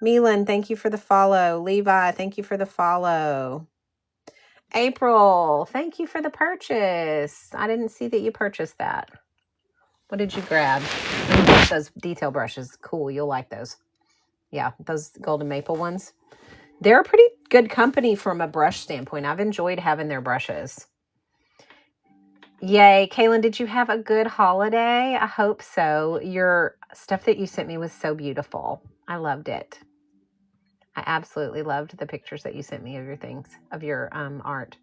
Milan, thank you for the follow. Levi, thank you for the follow. April, thank you for the purchase. I didn't see that you purchased that. What did you grab? Those detail brushes. Cool, you'll like those. Yeah, those golden maple ones. They're a pretty good company from a brush standpoint. I've enjoyed having their brushes. Yay. Kaylin, did you have a good holiday? I hope so. Your stuff that you sent me was so beautiful. I loved it. I absolutely loved the pictures that you sent me of your things, of your art.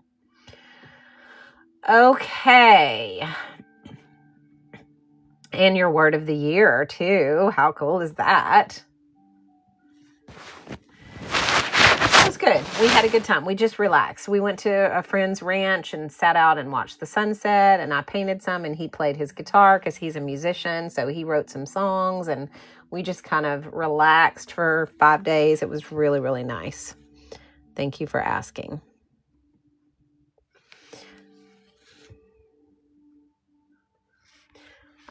Okay. And your word of the year, too. How cool is that? It was good. We had a good time. We just relaxed. We went to a friend's ranch and sat out and watched the sunset, and I painted some, and he played his guitar because he's a musician, so he wrote some songs, and we just kind of relaxed for 5 days. It was really, really nice. Thank you for asking.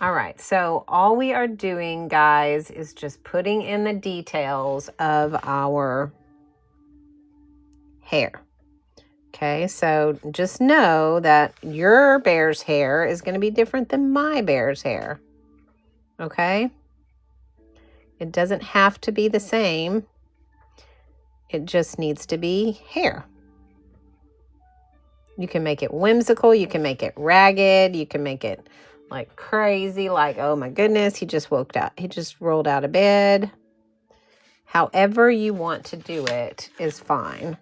All right, so all we are doing, guys, is just putting in the details of our hair. Okay, so just know that your bear's hair is going to be different than my bear's hair. Okay? It doesn't have to be the same. It just needs to be hair. You can make it whimsical. You can make it ragged. You can make it like crazy, like, oh my goodness, he just woke up. He just rolled out of bed. However you want to do it is fine.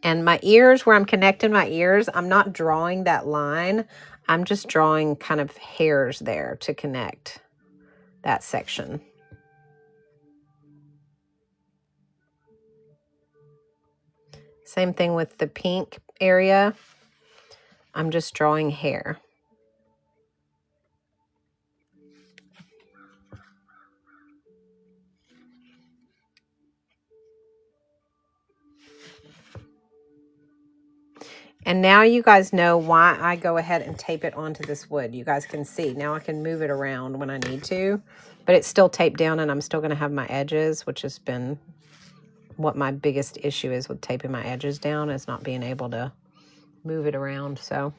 And my ears, where I'm connecting my ears, I'm not drawing that line. I'm just drawing kind of hairs there to connect that section. Same thing with the pink area. I'm just drawing hair. And now you guys know why I go ahead and tape it onto this wood. You guys can see. Now I can move it around when I need to. But it's still taped down, and I'm still going to have my edges, which has been what my biggest issue is with taping my edges down, is not being able to move it around. So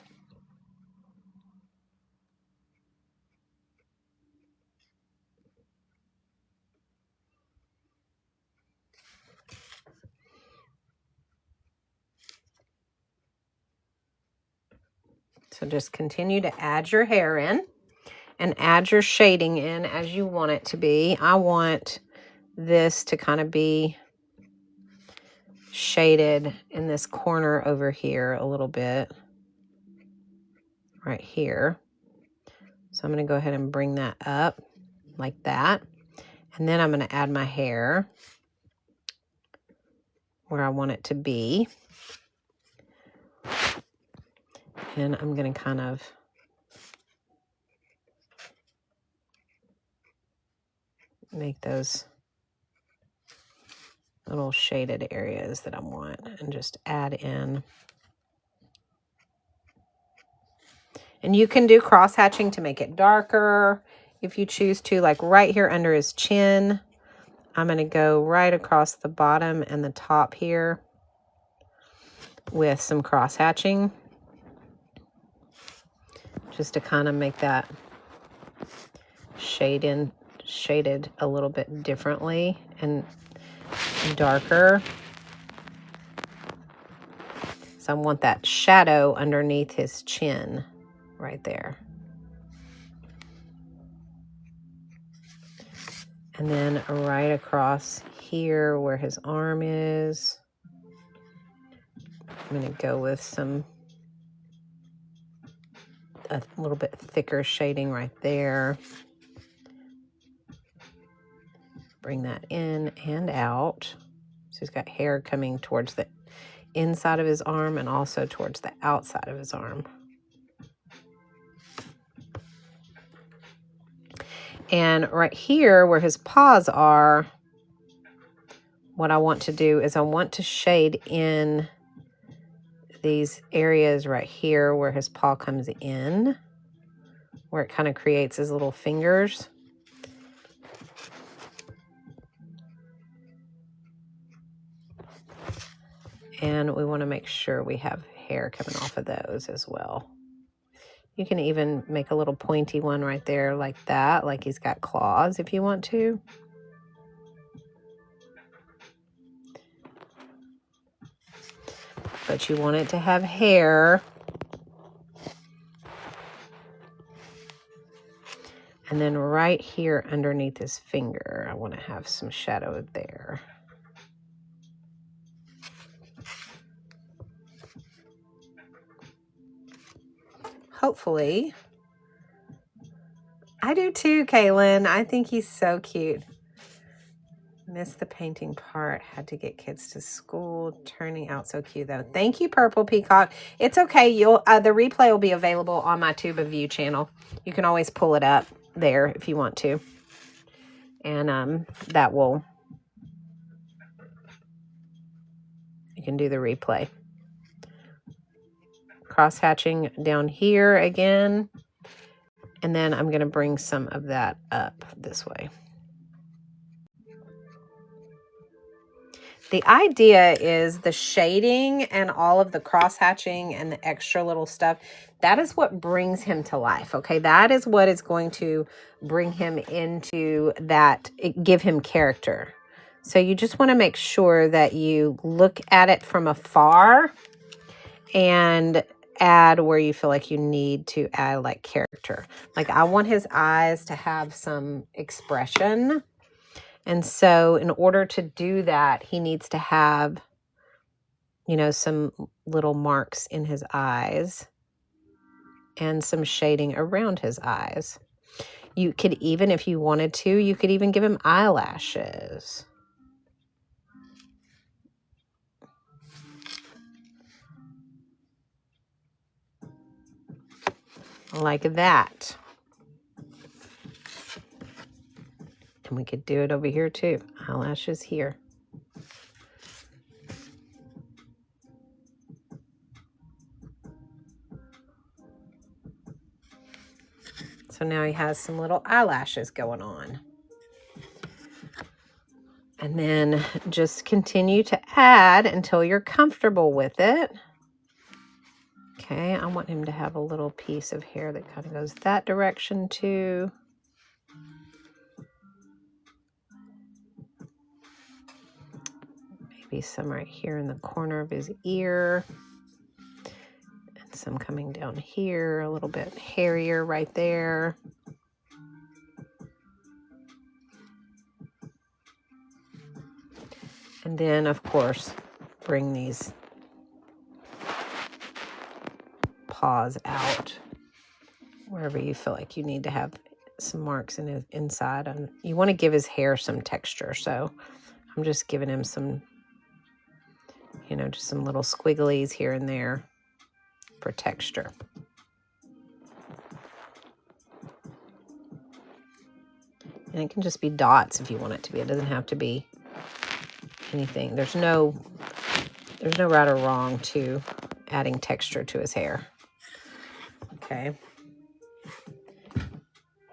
just continue to add your hair in and add your shading in as you want it to be. I want this to kind of be shaded in this corner over here a little bit, right here. So I'm going to go ahead and bring that up like that. And then I'm going to add my hair where I want it to be. And I'm going to kind of make those little shaded areas that I want and just add in. And you can do cross hatching to make it darker if you choose to, like right here under his chin. I'm going to go right across the bottom and the top here with some cross hatching, just to kind of make that shaded a little bit differently and darker. So I want that shadow underneath his chin right there. And then right across here where his arm is, I'm going to go with a little bit thicker shading right there. Bring that in and out. So he's got hair coming towards the inside of his arm and also towards the outside of his arm. And right here where his paws are, what I want to do is I want to shade in these areas right here where his paw comes in, where it kind of creates his little fingers. And we want to make sure we have hair coming off of those as well. You can even make a little pointy one right there like that, like he's got claws if you want to. But you want it to have hair. And then right here underneath his finger, I want to have some shadow there. Hopefully. I do too, Kaylin. I think he's so cute. Missed the painting part. Had to get kids to school. Turning out so cute, though. Thank you, Purple Peacock. It's okay. You'll the replay will be available on my Tube of View channel. You can always pull it up there if you want to. And that will... You can do the replay. Cross-hatching down here again. And then I'm going to bring some of that up this way. The idea is the shading and all of the cross-hatching and the extra little stuff, that is what brings him to life, okay? That is what is going to bring him into that, give him character. So you just want to make sure that you look at it from afar and add where you feel like you need to add like character. Like I want his eyes to have some expression. And so in order to do that, he needs to have, you know, some little marks in his eyes and some shading around his eyes. You could even, if you wanted to, you could even give him eyelashes. Like that. And we could do it over here too. Eyelashes here. So now he has some little eyelashes going on. And then just continue to add until you're comfortable with it. Okay, I want him to have a little piece of hair that kind of goes that direction too. Maybe some right here in the corner of his ear. And some coming down here, a little bit hairier right there. And then, of course, bring these paws out wherever you feel like you need to have some marks in his inside. And you want to give his hair some texture. So I'm just giving him some, you know, just some little squigglies here and there for texture. And it can just be dots if you want it to be. It doesn't have to be anything. There's no right or wrong to adding texture to his hair. Okay.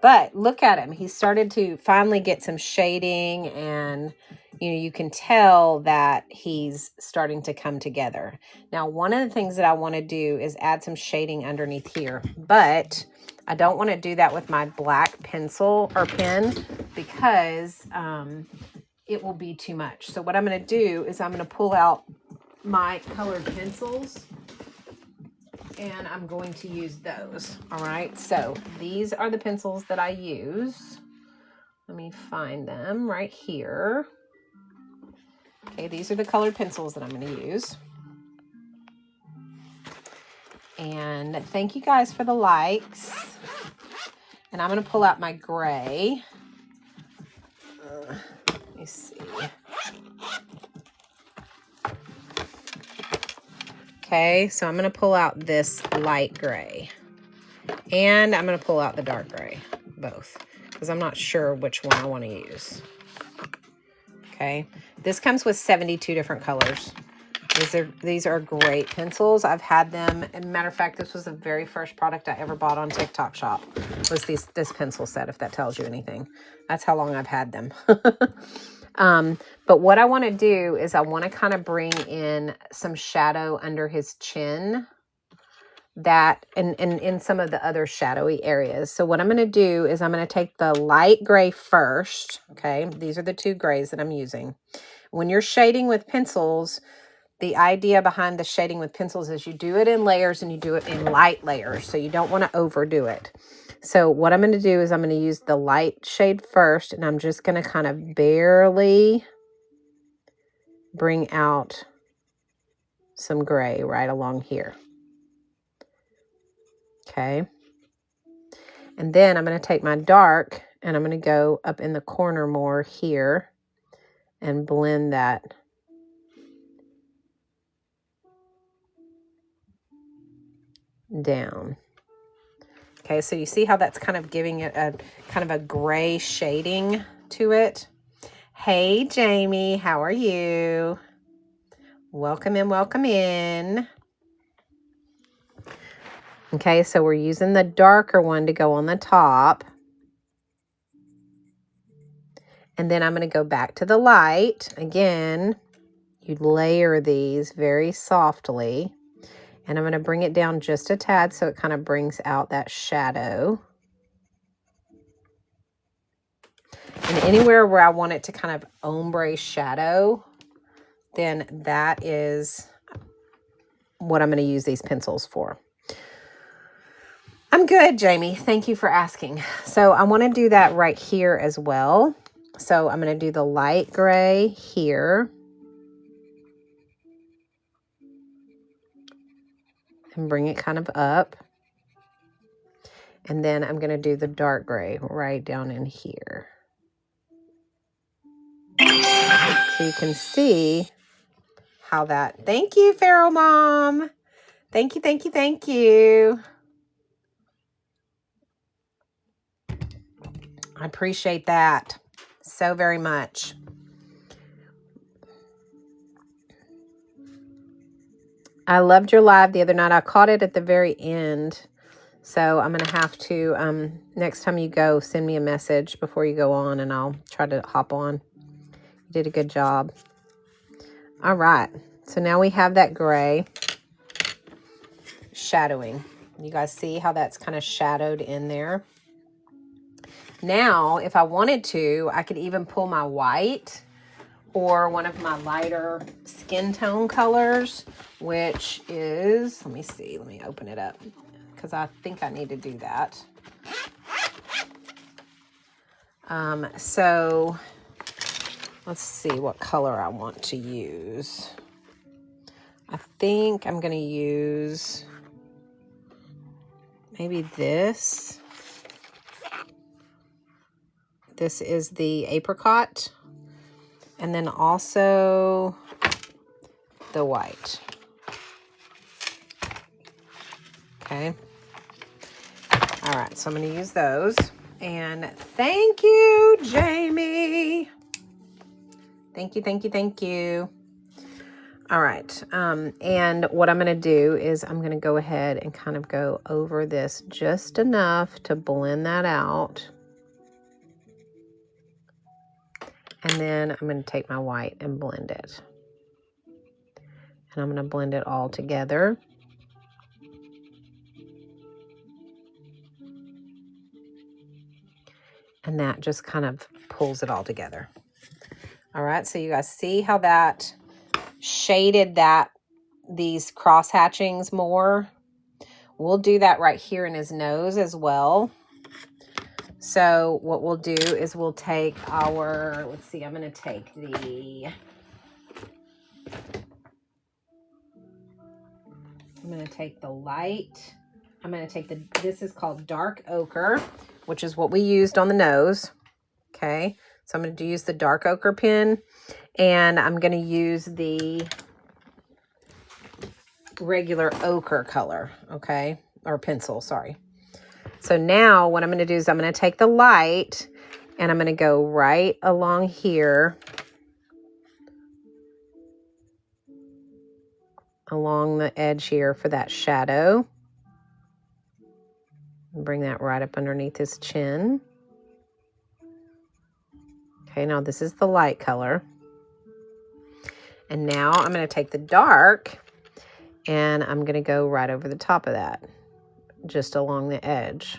But look at him. He started to finally get some shading, and you know, you can tell that he's starting to come together. Now, one of the things that I want to do is add some shading underneath here, but I don't want to do that with my black pencil or pen because it will be too much. So what I'm going to do is I'm going to pull out my colored pencils and I'm going to use those. All right. So these are the pencils that I use. Let me find them right here. Okay. These are the colored pencils that I'm going to use. And thank you guys for the likes. And I'm going to pull out my gray. Let me see. Okay, so I'm going to pull out this light gray. And I'm going to pull out the dark gray, both. Because I'm not sure which one I want to use. Okay, this comes with 72 different colors. These are great pencils. I've had them. As a matter of fact, this was the very first product I ever bought on TikTok Shop. Was this pencil set, if that tells you anything. That's how long I've had them. But what I want to do is I want to kind of bring in some shadow under his chin, that and in some of the other shadowy areas. So what I'm going to do is I'm going to take the light gray first. Okay, these are the two grays that I'm using. When you're shading with pencils, the idea behind the shading with pencils is you do it in layers and you do it in light layers. So you don't want to overdo it. So what I'm going to do is I'm going to use the light shade first, and I'm just going to kind of barely bring out some gray right along here. Okay. And then I'm going to take my dark and I'm going to go up in the corner more here and blend that down. Okay, so you see how that's kind of giving it a kind of a gray shading to it. Hey, Jamie, how are you? Welcome in, welcome in. Okay, so we're using the darker one to go on the top. And then I'm going to go back to the light. Again, you layer these very softly. And I'm going to bring it down just a tad so it kind of brings out that shadow. And anywhere where I want it to kind of ombre shadow, then that is what I'm going to use these pencils for. I'm good, Jamie. Thank you for asking. So I want to do that right here as well. So I'm going to do the light gray here. And bring it kind of up. And then I'm going to do the dark gray right down in here. So you can see how that, thank you, Feral Mom. Thank you, thank you, thank you. I appreciate that so very much. I loved your live the other night. I caught it at the very end. So I'm going to have to, next time you go, send me a message before you go on, and I'll try to hop on. You did a good job. All right. So now we have that gray shadowing. You guys see how that's kind of shadowed in there? Now, if I wanted to, I could even pull my white or one of my lighter skin tone colors, which is, let me see, let me open it up because I think I need to do that. So let's see what color I want to use. I think I'm going to use maybe this. This is the apricot. And then also the white. Okay. All right, so I'm going to use those. And thank you, Jamie. Thank you, thank you, thank you. All right, and what I'm going to do is I'm going to go ahead and kind of go over this just enough to blend that out. And then I'm going to take my white and blend it. And I'm going to blend it all together. And that just kind of pulls it all together. All right, so you guys see how that shaded these cross hatchings more? We'll do that right here in his nose as well. So what we'll do is we'll take our, let's see, I'm going to take the light. I'm going to take this is called dark ochre, which is what we used on the nose. Okay, so I'm going to use the dark ochre pen, and I'm going to use the regular ochre color, okay, or pencil, sorry. So now what I'm going to do is I'm going to take the light, and I'm going to go right along here, along the edge here for that shadow. Bring that right up underneath his chin. Okay, now this is the light color. And now I'm going to take the dark, and I'm going to go right over the top of that, just along the edge.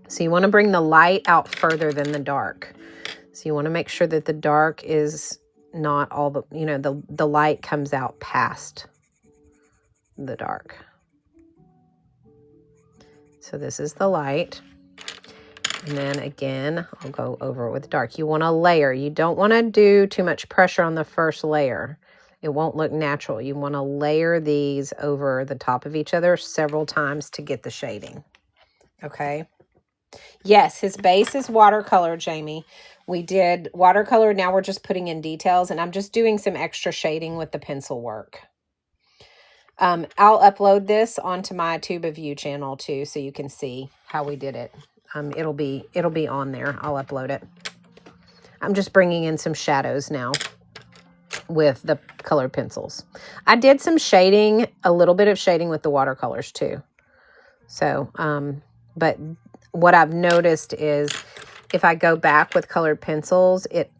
So you want to bring the light out further than the dark. So you want to make sure that the dark is not all the, you know, the light comes out past the dark. So this is the light. And then again, I'll go over it with dark. You want to layer. You don't want to do too much pressure on the first layer. It won't look natural. You want to layer these over the top of each other several times to get the shading. Okay. Yes, his base is watercolor, Jamie. We did watercolor. Now we're just putting in details, and I'm just doing some extra shading with the pencil work. I'll upload this onto my Tube of You channel too, so you can see how we did it. It'll be on there. I'll upload it. I'm just bringing in some shadows now with the colored pencils. I did some shading, a little bit of shading with the watercolors too. So, but what I've noticed is if I go back with colored pencils, it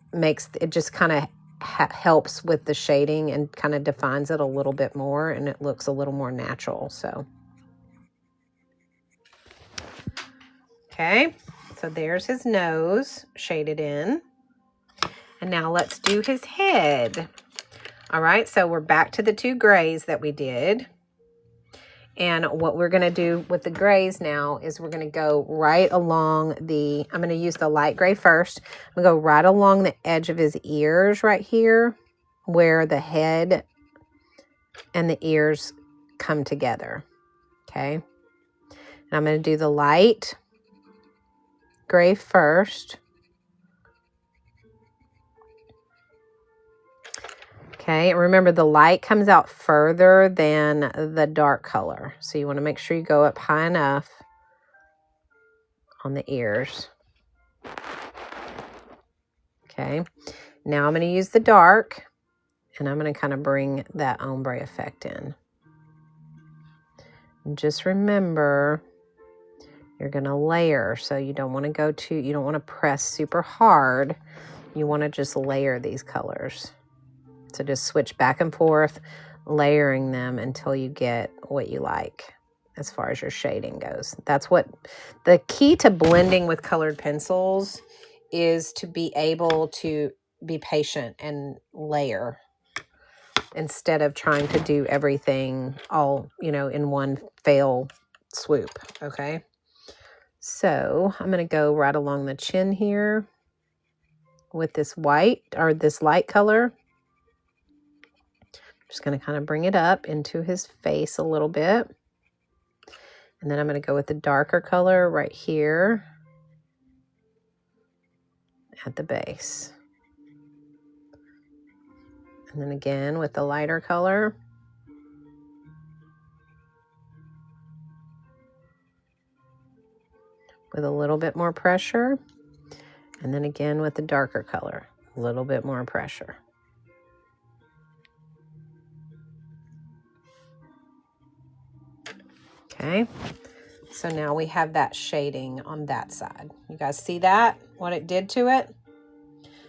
just kind of helps with the shading and kind of defines it a little bit more, and it looks a little more natural. So, okay, so there's his nose shaded in. And now let's do his head. All right, so we're back to the two grays that we did. And what we're going to do with the grays now is we're going to go right along I'm going to use the light gray first. I'm going to go right along the edge of his ears right here, where the head and the ears come together. Okay. And I'm going to do the light gray first. Okay, remember the light comes out further than the dark color. So you want to make sure you go up high enough on the ears. Okay, now I'm going to use the dark, And I'm going to kind of bring that ombre effect in. And just remember, you're going to layer. So you don't want to you don't want to press super hard. You want to just layer these colors. So just switch back and forth, layering them until you get what you like as far as your shading goes. That's what the key to blending with colored pencils is, to be able to be patient and layer instead of trying to do everything all, in one fell swoop. Okay. So I'm going to go right along the chin here with this white or this light color. Just going to kind of bring it up into his face a little bit. And then I'm going to go with the darker color right here at the base. And then again with the lighter color. With a little bit more pressure. And then again with the darker color, a little bit more pressure. Okay, so now we have that shading on that side. You guys see that, what it did to it?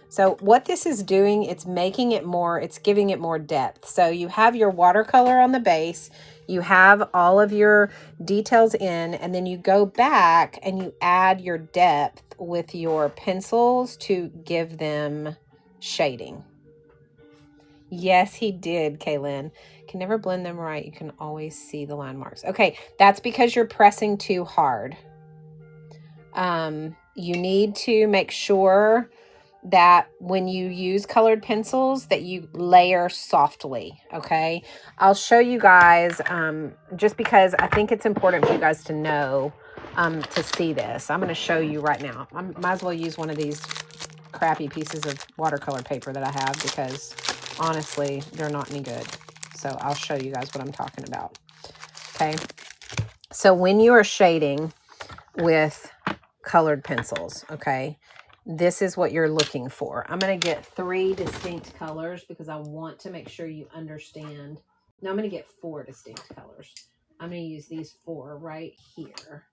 So what this is doing, it's making it more, it's giving it more depth. So you have your watercolor on the base, you have all of your details in, and then you go back and you add your depth with your pencils to give them shading. Yes, he did, Kaylin. Can never blend them right. You can always see the line marks. Okay, that's because you're pressing too hard. You need to make sure that when you use colored pencils that you layer softly. Okay, I'll show you guys just because I think it's important for you guys to know to see this. I'm going to show you right now. I might as well use one of these crappy pieces of watercolor paper that I have, because honestly they're not any good. So I'll show you guys what I'm talking about. Okay, so when you are shading with colored pencils, okay, this is what you're looking for. I'm going to get 3 distinct colors because I want to make sure you understand. Now I'm going to get 4 distinct colors. I'm going to use these 4 right here.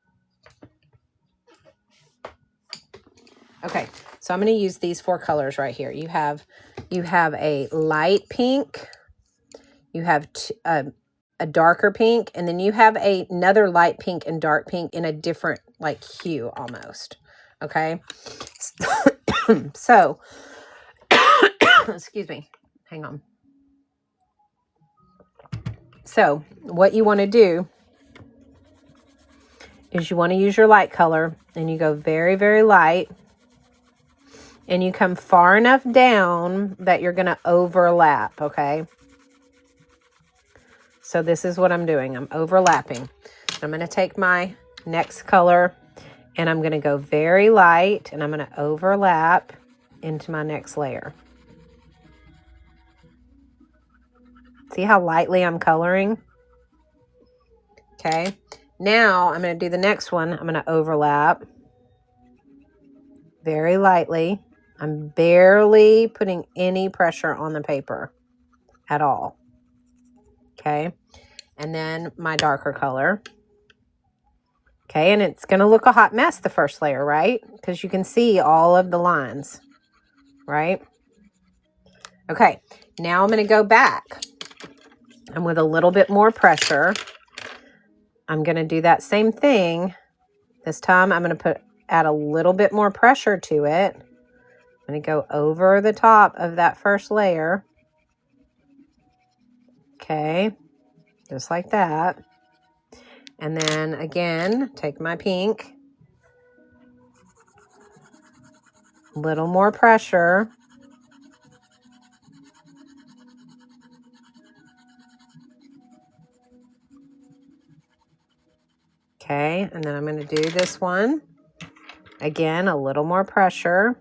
Okay, so I'm going to use these 4 colors right here. You have a light pink, you have a darker pink, and then you have another light pink and dark pink in a different like hue almost. Okay, so excuse me, hang on. So what you want to do is you want to use your light color, and you go very, very light, and you come far enough down that you're going to overlap. Okay, so this is what I'm doing. I'm overlapping. I'm going to take my next color, and I'm going to go very light, and I'm going to overlap into my next layer. See how lightly I'm coloring? Okay. Now I'm going to do the next one. I'm going to overlap very lightly. I'm barely putting any pressure on the paper at all. Okay. And then my darker color. Okay. And it's going to look a hot mess, the first layer, right? Because you can see all of the lines, right? Okay. Now I'm going to go back. And with a little bit more pressure, I'm going to do that same thing. This time I'm going to add a little bit more pressure to it. I'm going to go over the top of that first layer. Okay, just like that. And then again, take my pink. A little more pressure. Okay, and then I'm going to do this one. Again, a little more pressure.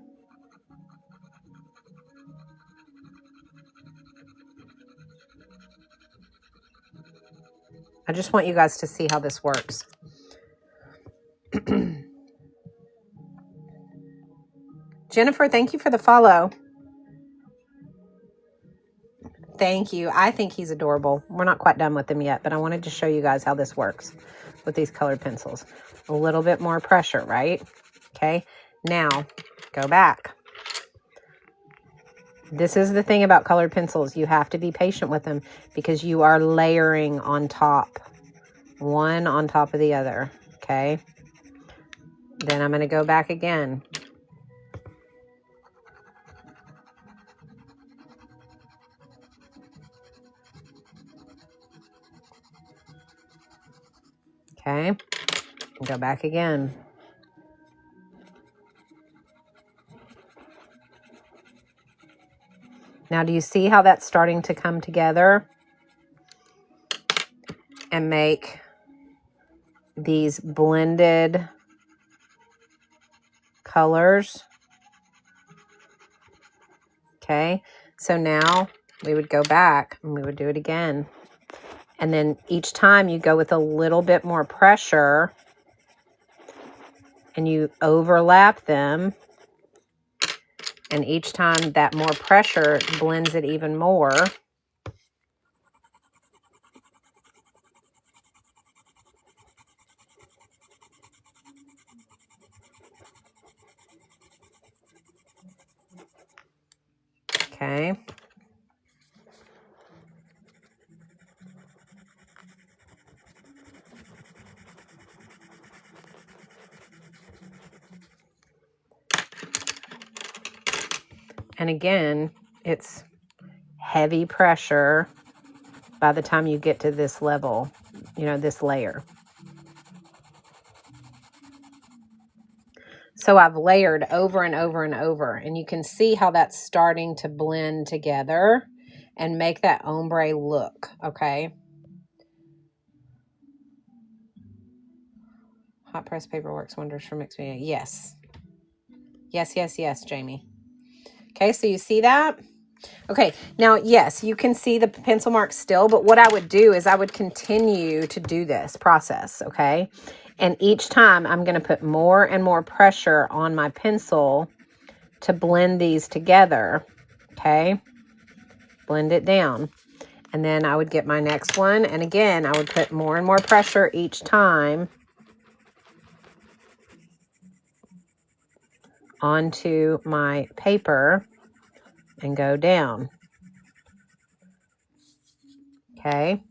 I just want you guys to see how this works. Jennifer, thank you for the follow. Thank you. I think he's adorable. We're not quite done with him yet, but I wanted to show you guys how this works with these colored pencils. A little bit more pressure, right? Okay. Now, go back. This is the thing about colored pencils. You have to be patient with them because you are layering on top. One on top of the other. Okay. Then I'm going to go back again. Okay. Go back again. Now, do you see how that's starting to come together and make these blended colors? Okay, so now we would go back and we would do it again. And then each time you go with a little bit more pressure and you overlap them. And each time that more pressure blends it even more. Okay. And again, it's heavy pressure by the time you get to this level, you know, this layer. So I've layered over and over and over, and you can see how that's starting to blend together and make that ombre look, okay? Hot press paper works wonders for mixed media. Yes. Yes, yes, yes, Jamie. Okay, so you see that? Okay, now, yes, you can see the pencil marks still, but what I would do is I would continue to do this process, okay? And each time I'm going to put more and more pressure on my pencil to blend these together, okay? Blend it down. And then I would get my next one, and again, I would put more and more pressure each time onto my paper and go down. Okay.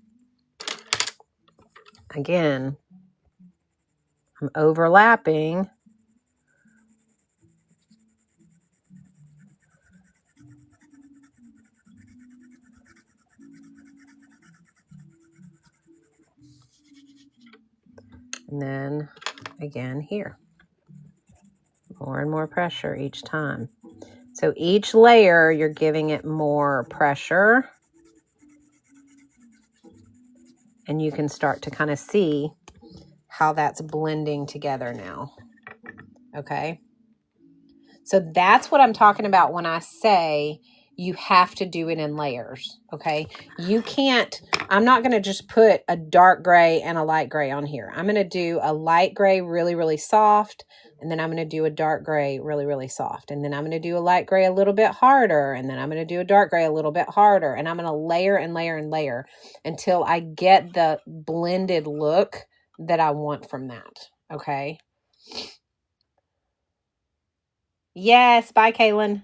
Again, I'm overlapping. And then again here. More and more pressure each time. So each layer, you're giving it more pressure. And you can start to kind of see how that's blending together now. Okay. So that's what I'm talking about when I say you have to do it in layers. Okay. You can't, I'm not going to just put a dark gray and a light gray on here. I'm going to do a light gray really, really soft. And then I'm going to do a dark gray really, really soft. And then I'm going to do a light gray a little bit harder. And then I'm going to do a dark gray a little bit harder. And I'm going to layer and layer and layer until I get the blended look that I want from that. Okay. Yes. Bye, Kaylin.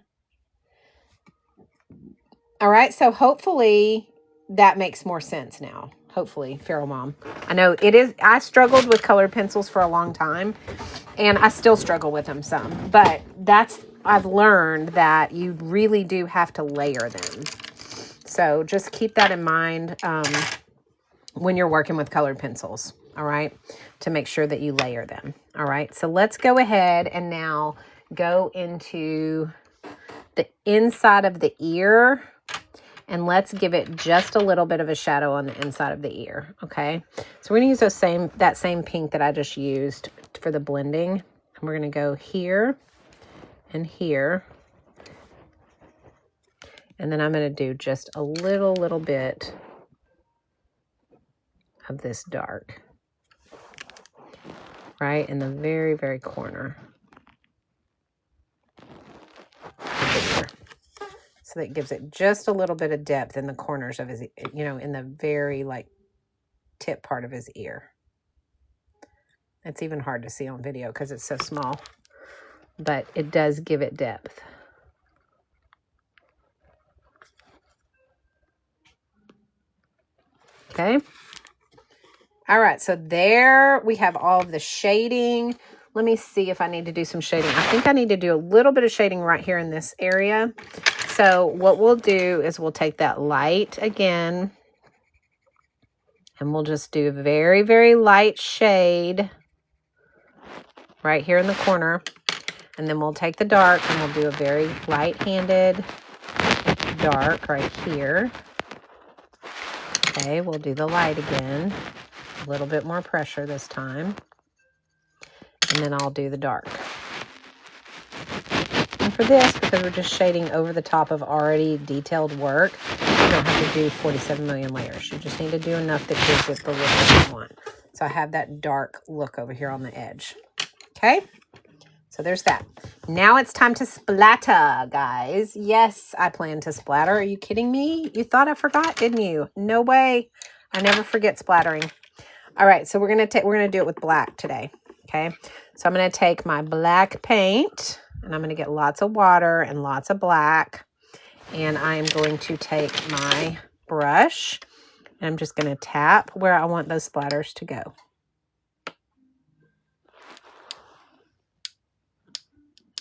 All right. So hopefully that makes more sense now. Hopefully, Feral Mom. I know it is. I struggled with colored pencils for a long time. And I still struggle with them some, but I've learned that you really do have to layer them. So just keep that in mind when you're working with colored pencils, all right, to make sure that you layer them, all right. So let's go ahead and now go into the inside of the ear, and let's give it just a little bit of a shadow on the inside of the ear, okay. So we're going to use that same pink that I just used for the blending. And we're going to go here and here. And then I'm going to do just a little bit of this dark. Right in the very, very corner. So so that gives it just a little bit of depth in the corners of his, you know, in the very like tip part of his ear. It's even hard to see on video because it's so small, but it does give it depth. Okay. All right, so there we have all of the shading. Let me see if I need to do some shading. I think I need to do a little bit of shading right here in this area. So what we'll do is we'll take that light again, and we'll just do a very, very light shade right here in the corner. And then we'll take the dark and we'll do a very light-handed dark right here. Okay, we'll do the light again. A little bit more pressure this time. And then I'll do the dark. And for this, because we're just shading over the top of already detailed work, you don't have to do 47 million layers. You just need to do enough that gives it the look that you want. So I have that dark look over here on the edge. Okay? So there's that. Now it's time to splatter, guys. Yes, I plan to splatter. Are you kidding me? You thought I forgot, didn't you? No way. I never forget splattering. All right, so we're gonna do it with black today. Okay, so I'm gonna take my black paint and I'm gonna get lots of water and lots of black, and I am going to take my brush and I'm just gonna tap where I want those splatters to go.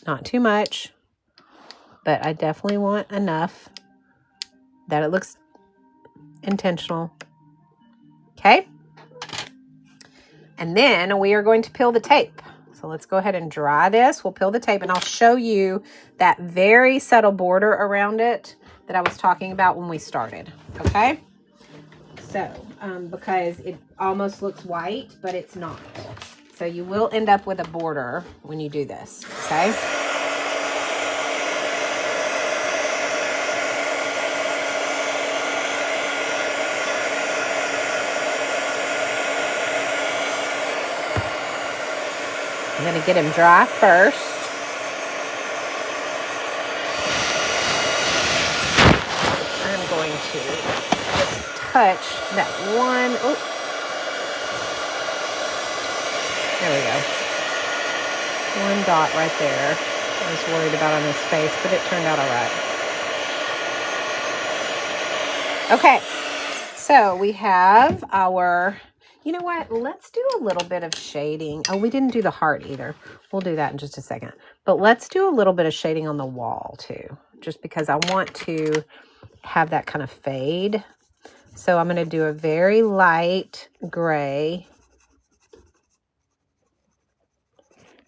Not too much, but I definitely want enough that it looks intentional. Okay. And then we are going to peel the tape. So let's go ahead and dry this. We'll peel the tape and I'll show you that very subtle border around it that I was talking about when we started. Okay. So, because it almost looks white, but it's not. So you will end up with a border when you do this. Okay. I'm going to get him dry first. I'm going to just touch that one. Oh, there we go. One dot right there. I was worried about on his face, but it turned out all right. Okay, so we have our... You know what? Let's do a little bit of shading. Oh, we didn't do the heart either. We'll do that in just a second. But let's do a little bit of shading on the wall too, just because I want to have that kind of fade. So I'm going to do a very light gray.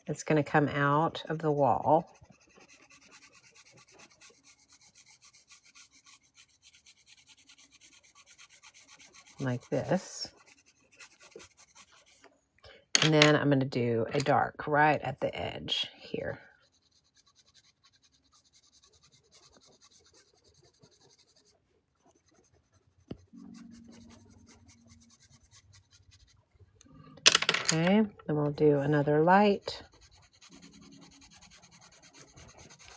It's going to come out of the wall. Like this. And then I'm going to do a dark right at the edge here. Okay, then we'll do another light.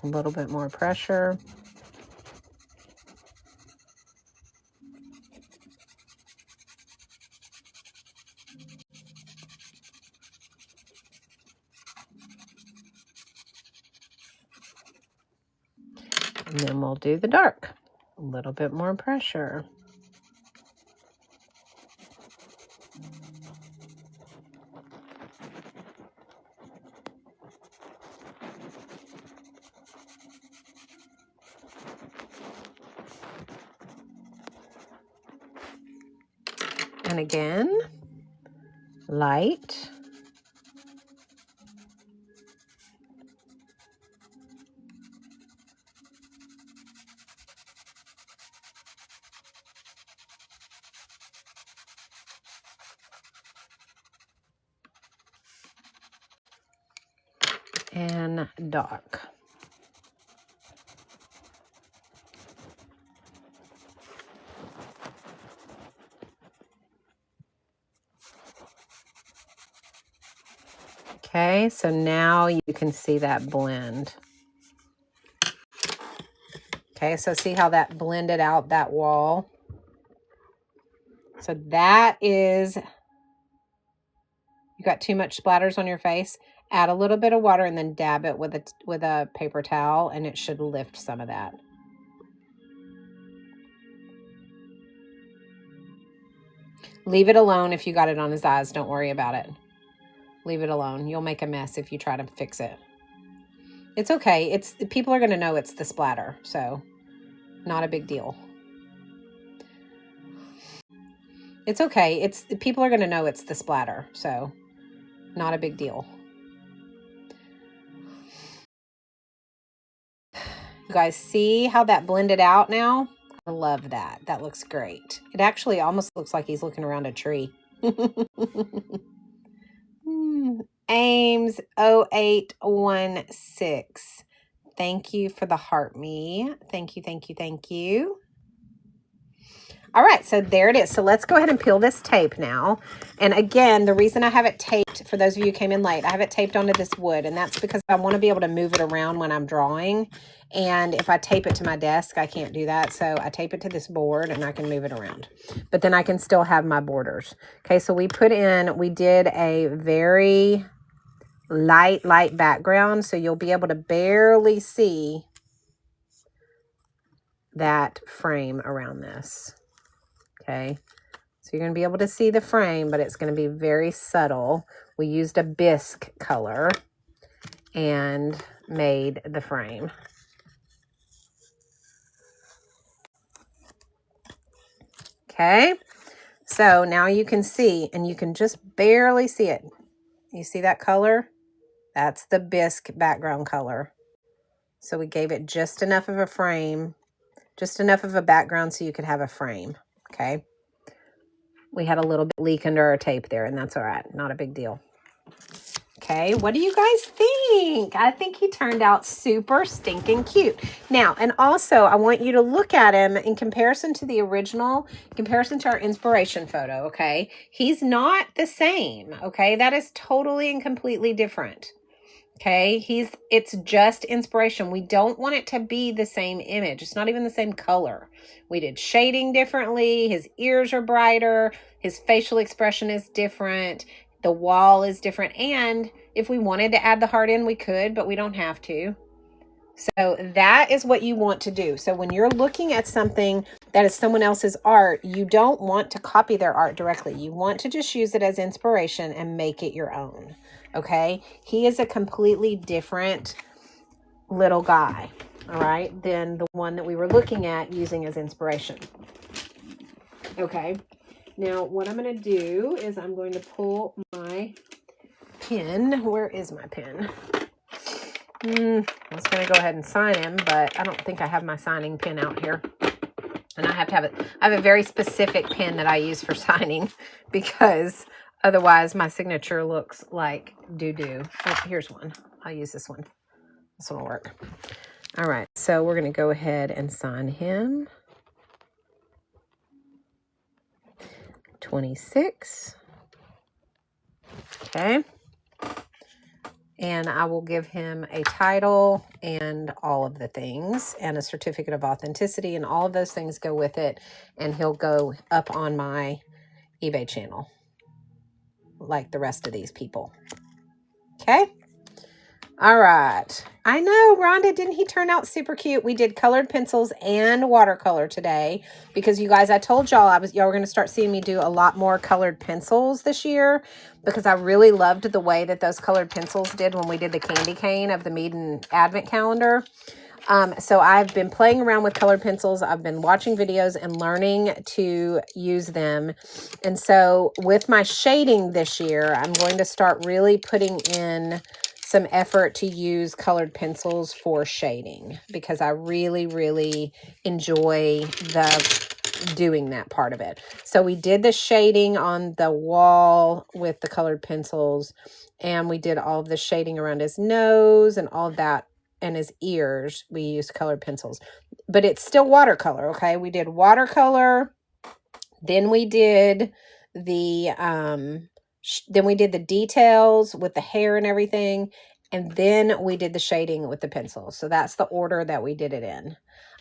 A little bit more pressure. And then we'll do the dark. A little bit more pressure. And again, light. And dark. Okay, so now you can see that blend. Okay, so see how that blended out that wall? So that is, you got too much splatters on your face. Add a little bit of water and then dab it with a paper towel, and it should lift some of that. Leave it alone if you got it on his eyes. Don't worry about it. Leave it alone. You'll make a mess if you try to fix it. It's okay. People are going to know it's the splatter, so not a big deal. It's okay. People are going to know it's the splatter, so not a big deal. You guys see how that blended out now? I love that. That looks great. It actually almost looks like he's looking around a tree. Ames 0816. Thank you for the heart me. Thank you, thank you, thank you. All right, so there it is. So let's go ahead and peel this tape now. And again, the reason I have it taped, for those of you who came in late, I have it taped onto this wood, and that's because I want to be able to move it around when I'm drawing. And if I tape it to my desk, I can't do that. So I tape it to this board and I can move it around. But then I can still have my borders. Okay, so we did a very light background. So you'll be able to barely see that frame around this. Okay, so you're going to be able to see the frame, but it's going to be very subtle. We used a bisque color and made the frame. Okay, so now you can see, and you can just barely see it. You see that color? That's the bisque background color. So we gave it just enough of a frame, just enough of a background so you could have a frame. Okay. We had a little bit leak under our tape there, and that's all right. Not a big deal. Okay, what do you guys think? I think he turned out super stinking cute. Now, and also, I want you to look at him in comparison to the original, in comparison to our inspiration photo, okay? He's not the same, okay? That is totally and completely different. Okay, it's just inspiration. We don't want it to be the same image. It's not even the same color. We did shading differently. His ears are brighter. His facial expression is different. The wall is different. And if we wanted to add the heart in, we could, but we don't have to. So that is what you want to do. So when you're looking at something that is someone else's art, you don't want to copy their art directly. You want to just use it as inspiration and make it your own. Okay, he is a completely different little guy, all right, than the one that we were looking at using as inspiration. Okay, now what I'm going to do is I'm going to pull my pen. Where is my pen? I was going to go ahead and sign him, but I don't think I have my signing pen out here. And I have to have it. I have a very specific pen that I use for signing because otherwise my signature looks like doo-doo. Oh, here's one. I'll use this one. This one will work. All right. So we're going to go ahead and sign him. 26. Okay. And I will give him a title and all of the things and a certificate of authenticity, and all of those things go with it. And he'll go up on my eBay channel like the rest of these people. Okay. All right. I know, Rhonda, didn't he turn out super cute? We did colored pencils and watercolor today because you guys, I told y'all y'all were going to start seeing me do a lot more colored pencils this year because I really loved the way that those colored pencils did when we did the candy cane of the Mead Advent calendar. So I've been playing around with colored pencils. I've been watching videos and learning to use them. And so with my shading this year, I'm going to start really putting in some effort to use colored pencils for shading because I really, really enjoy doing that part of it. So we did the shading on the wall with the colored pencils, and we did all of the shading around his nose and all of that, and his ears. We used colored pencils, but it's still watercolor. Okay. We did watercolor. Then we did the, details with the hair and everything. And then we did the shading with the pencils. So that's the order that we did it in.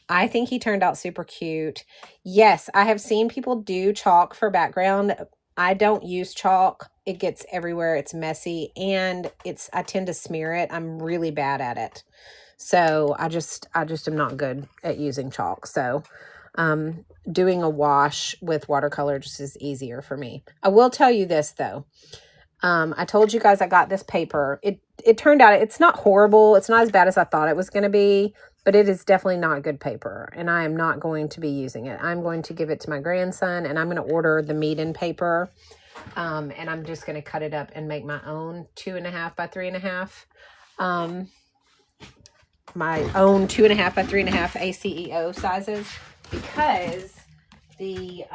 I think he turned out super cute. Yes, I have seen people do chalk for background. I don't use chalk. It gets everywhere. It's messy, and I tend to smear it. I'm really bad at it. So I just am not good at using chalk. So doing a wash with watercolor just is easier for me. I will tell you this though. I told you guys I got this paper. It turned out it's not horrible. It's not as bad as I thought it was going to be, but it is definitely not good paper, and I am not going to be using it. I'm going to give it to my grandson, and I'm going to order the meet-in paper, and I'm just going to cut it up and make my own 2.5 by 3.5. My own 2.5 by 3.5 ACEO sizes, because the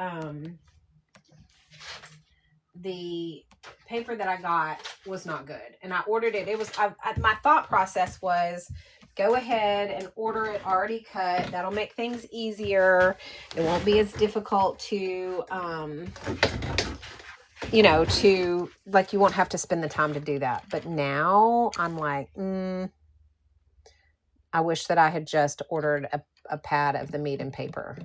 paper that I got was not good, and I ordered it. It was my thought process was go ahead and order it already cut. That'll make things easier. It won't be as difficult to you know, to like, you won't have to spend the time to do that. But now I'm like, I wish that I had just ordered a pad of the meet-in paper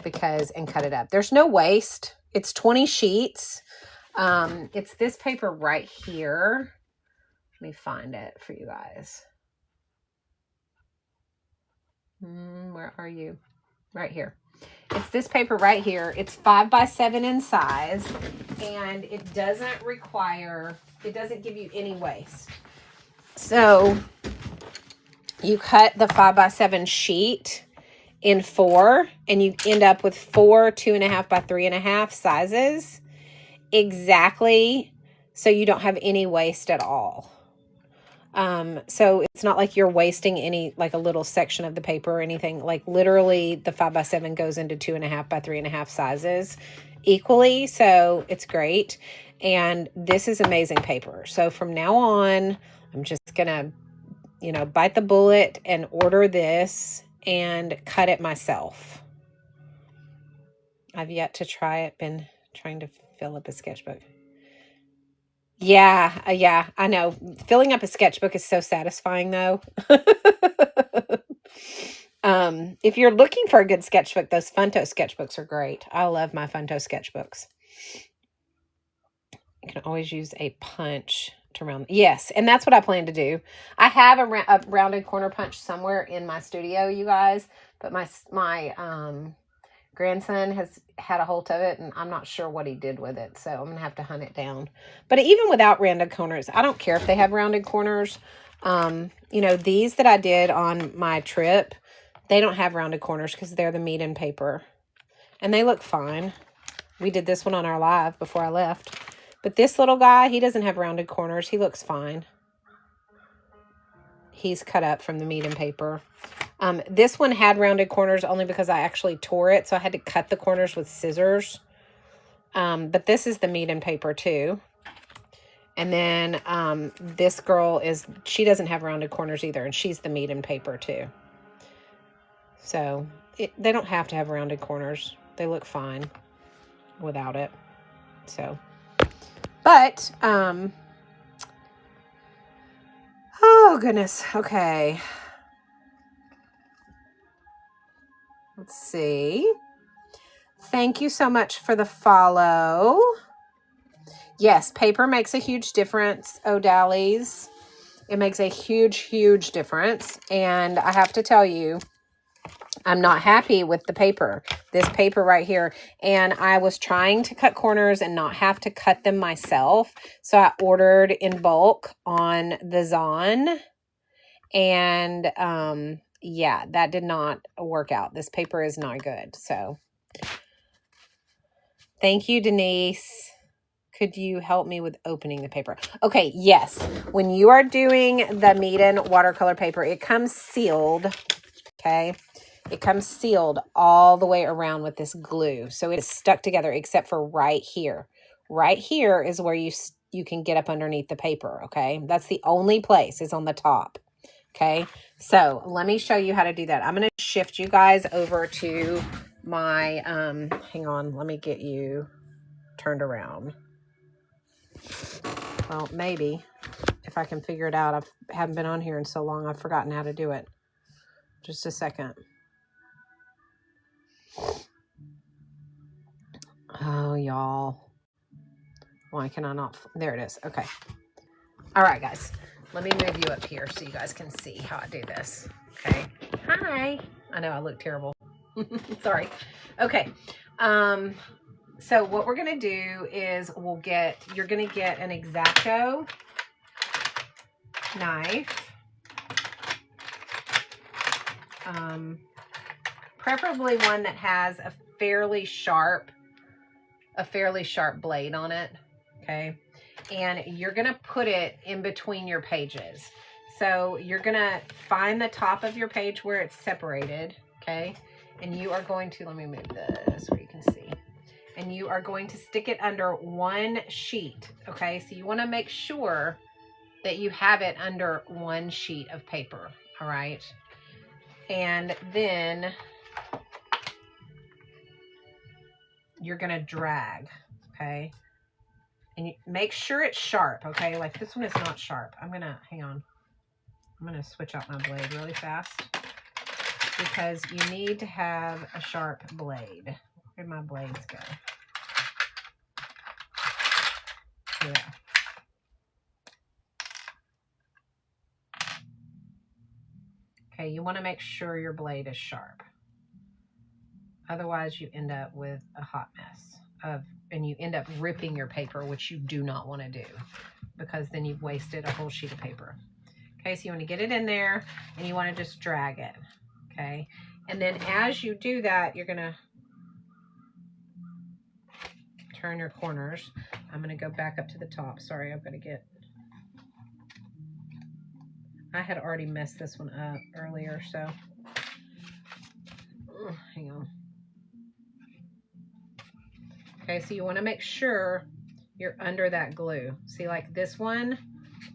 and cut it up. There's no waste. It's 20 sheets. It's this paper right here. Let me find it for you guys. Where are you? Right here. It's this paper right here. It's 5 by 7 in size, and it doesn't give you any waste. So you cut the 5 by 7 sheet in 4, and you end up with 4 2.5 by 3.5 sizes. Exactly, so you don't have any waste at all. So it's not like you're wasting any, like a little section of the paper or anything. Like literally the 5 by 7 goes into 2.5 by 3.5 sizes equally. So it's great. And this is amazing paper. So from now on, I'm just gonna, you know, bite the bullet and order this and cut it myself. I've yet to try it. Been trying to fill up a sketchbook. Yeah, I know. Filling up a sketchbook is so satisfying, though. If you're looking for a good sketchbook, those Funto sketchbooks are great. I love my Funto sketchbooks. You can always use a punch to round. Yes, and that's what I plan to do. I have a rounded corner punch somewhere in my studio, you guys, but my grandson has had a hold of it, and I'm not sure what he did with it, so I'm gonna have to hunt it down. But even without rounded corners, I don't care if they have rounded corners. You know, these that I did on my trip, they don't have rounded corners because they're the meet-in paper, and they look fine. We did this one on our live before I left, but this little guy, he doesn't have rounded corners. He looks fine. He's cut up from the meet-in paper. This one had rounded corners only because I actually tore it, so I had to cut the corners with scissors. But this is the meet-in paper too. And then this girl she doesn't have rounded corners either, and she's the meet-in paper too. So they don't have to have rounded corners. They look fine without it. So, but oh goodness. Okay. Let's see. Thank you so much for the follow. Yes, paper makes a huge difference, O'Dallies. It makes a huge, huge difference. And I have to tell you, I'm not happy with the paper. This paper right here. And I was trying to cut corners and not have to cut them myself. So I ordered in bulk on the Zon. And yeah, that did not work out. This paper is not good. So thank you, Denise. Could you help me with opening the paper? Okay, yes. When you are doing the meet-in watercolor paper, it comes sealed, okay? It comes sealed all the way around with this glue. So it's stuck together except for right here. Right here is where you can get up underneath the paper, okay? That's the only place, is on the top, okay? So let me show you how to do that. I'm going to shift you guys over to my, hang on, let me get you turned around. Well, maybe if I can figure it out. I haven't been on here in so long, I've forgotten how to do it. Just a second. Oh, y'all. Why can I not? There it is. Okay. All right, guys. Let me move you up here so you guys can see how I do this. Okay. Hi. I know I look terrible. Sorry. Okay. So what we're going to do is you're going to get an X-Acto knife. Preferably one that has a fairly sharp blade on it. Okay. And you're going to put it in between your pages. So you're going to find the top of your page where it's separated. Okay. And you are going to, let me move this where you can see. And you are going to stick it under one sheet. Okay. So you want to make sure that you have it under one sheet of paper. All right. And then you're going to drag. Okay. And you make sure it's sharp, okay? Like this one is not sharp. Hang on. I'm gonna switch out my blade really fast because you need to have a sharp blade. Where'd my blades go? Yeah. Okay, you wanna make sure your blade is sharp. Otherwise you end up with a hot mess and you end up ripping your paper, which you do not want to do because then you've wasted a whole sheet of paper. Okay, so you want to get it in there and you want to just drag it. Okay, and then as you do that, you're going to turn your corners. I'm going to go back up to the top. Sorry, I've got to get... I had already messed this one up earlier, so... hang on. Okay, so you want to make sure you're under that glue. See, like this one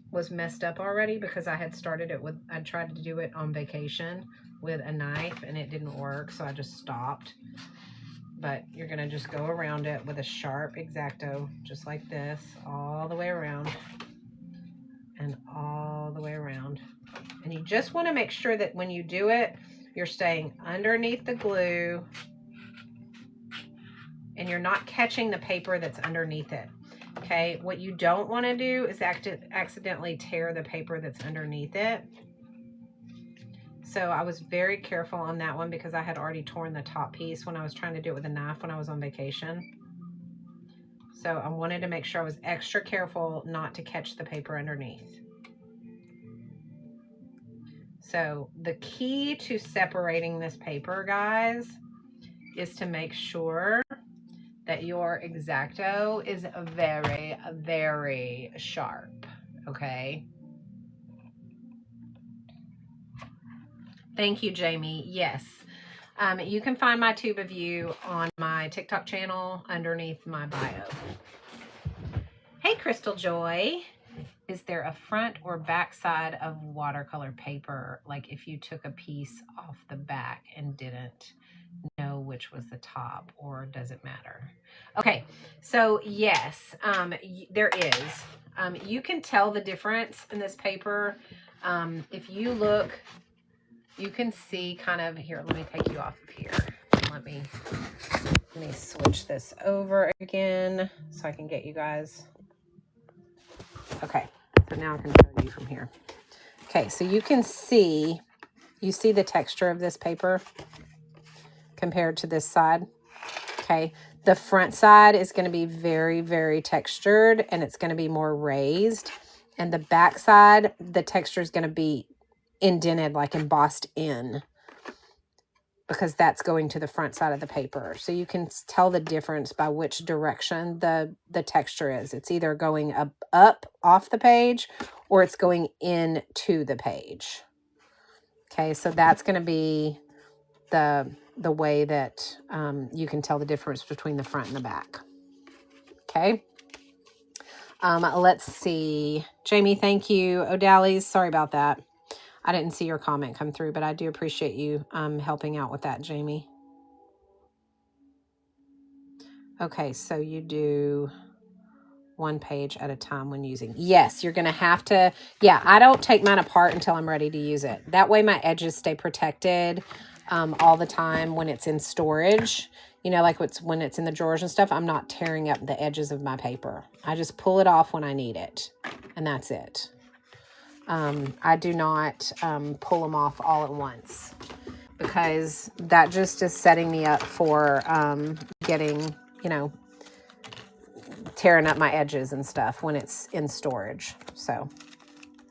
was messed up already because I had started it with, I tried to do it on vacation with a knife and it didn't work, so I just stopped. But you're going to just go around it with a sharp X-Acto, just like this, all the way around and all the way around. And you just want to make sure that when you do it, you're staying underneath the glue and you're not catching the paper that's underneath it. Okay, what you don't want to do is accidentally tear the paper that's underneath it. So I was very careful on that one because I had already torn the top piece when I was trying to do it with a knife when I was on vacation. So I wanted to make sure I was extra careful not to catch the paper underneath. So the key to separating this paper, guys, is to make sure that your X-Acto is very, very sharp, okay? Thank you, Jamie. Yes. You can find my tube of you on my TikTok channel underneath my bio. Hey, Crystal Joy. Is there a front or back side of watercolor paper? Like if you took a piece off the back and didn't know which was the top, or does it matter? Okay, so yes, there is. You can tell the difference in this paper. If you look, you can see kind of, here, let me take you off of here. Let me switch this over again so I can get you guys. Okay, so now I can show you from here. Okay, so you can see, you see the texture of this paper compared to this side. Okay, the front side is going to be very, very textured and it's going to be more raised. And the back side, the texture is going to be indented, like embossed in, because that's going to the front side of the paper. So you can tell the difference by which direction the texture is. It's either going up off the page or it's going into the page. Okay, so that's going to be the way that you can tell the difference between the front and the back. Okay. Let's see. Jamie, thank you. O'Dalley's, sorry about that. I didn't see your comment come through, but I do appreciate you helping out with that, Jamie. Okay, so you do one page at a time when using. Yes, you're going to have to. Yeah, I don't take mine apart until I'm ready to use it. That way my edges stay protected. all the time when it's in storage. You know, like when it's in the drawers and stuff, I'm not tearing up the edges of my paper. I just pull it off when I need it, and that's it. I do not pull them off all at once, because that just is setting me up for getting, you know, tearing up my edges and stuff when it's in storage. So,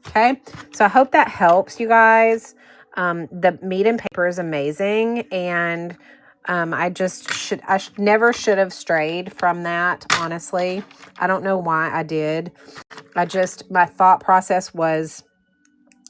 okay. So I hope that helps you guys. The meat and paper is amazing. And I never should have strayed from that, honestly. I don't know why I did. My thought process was,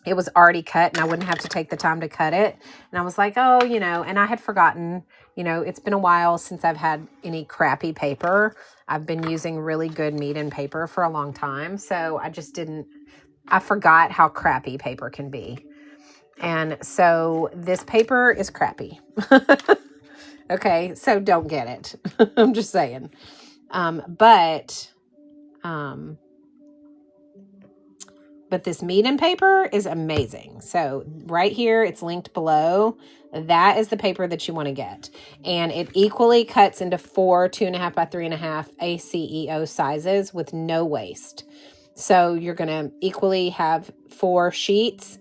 it was already cut and I wouldn't have to take the time to cut it. And I was like, oh, you know, and I had forgotten, you know, it's been a while since I've had any crappy paper. I've been using really good meat and paper for a long time. So I forgot how crappy paper can be. And so this paper is crappy. Okay. So don't get it. I'm just saying. But this meat and paper is amazing. So right here, it's linked below. That is the paper that you want to get. And it equally cuts into 4 2.5 by 3.5 ACEO sizes with no waste. So you're going to equally have 4 sheets.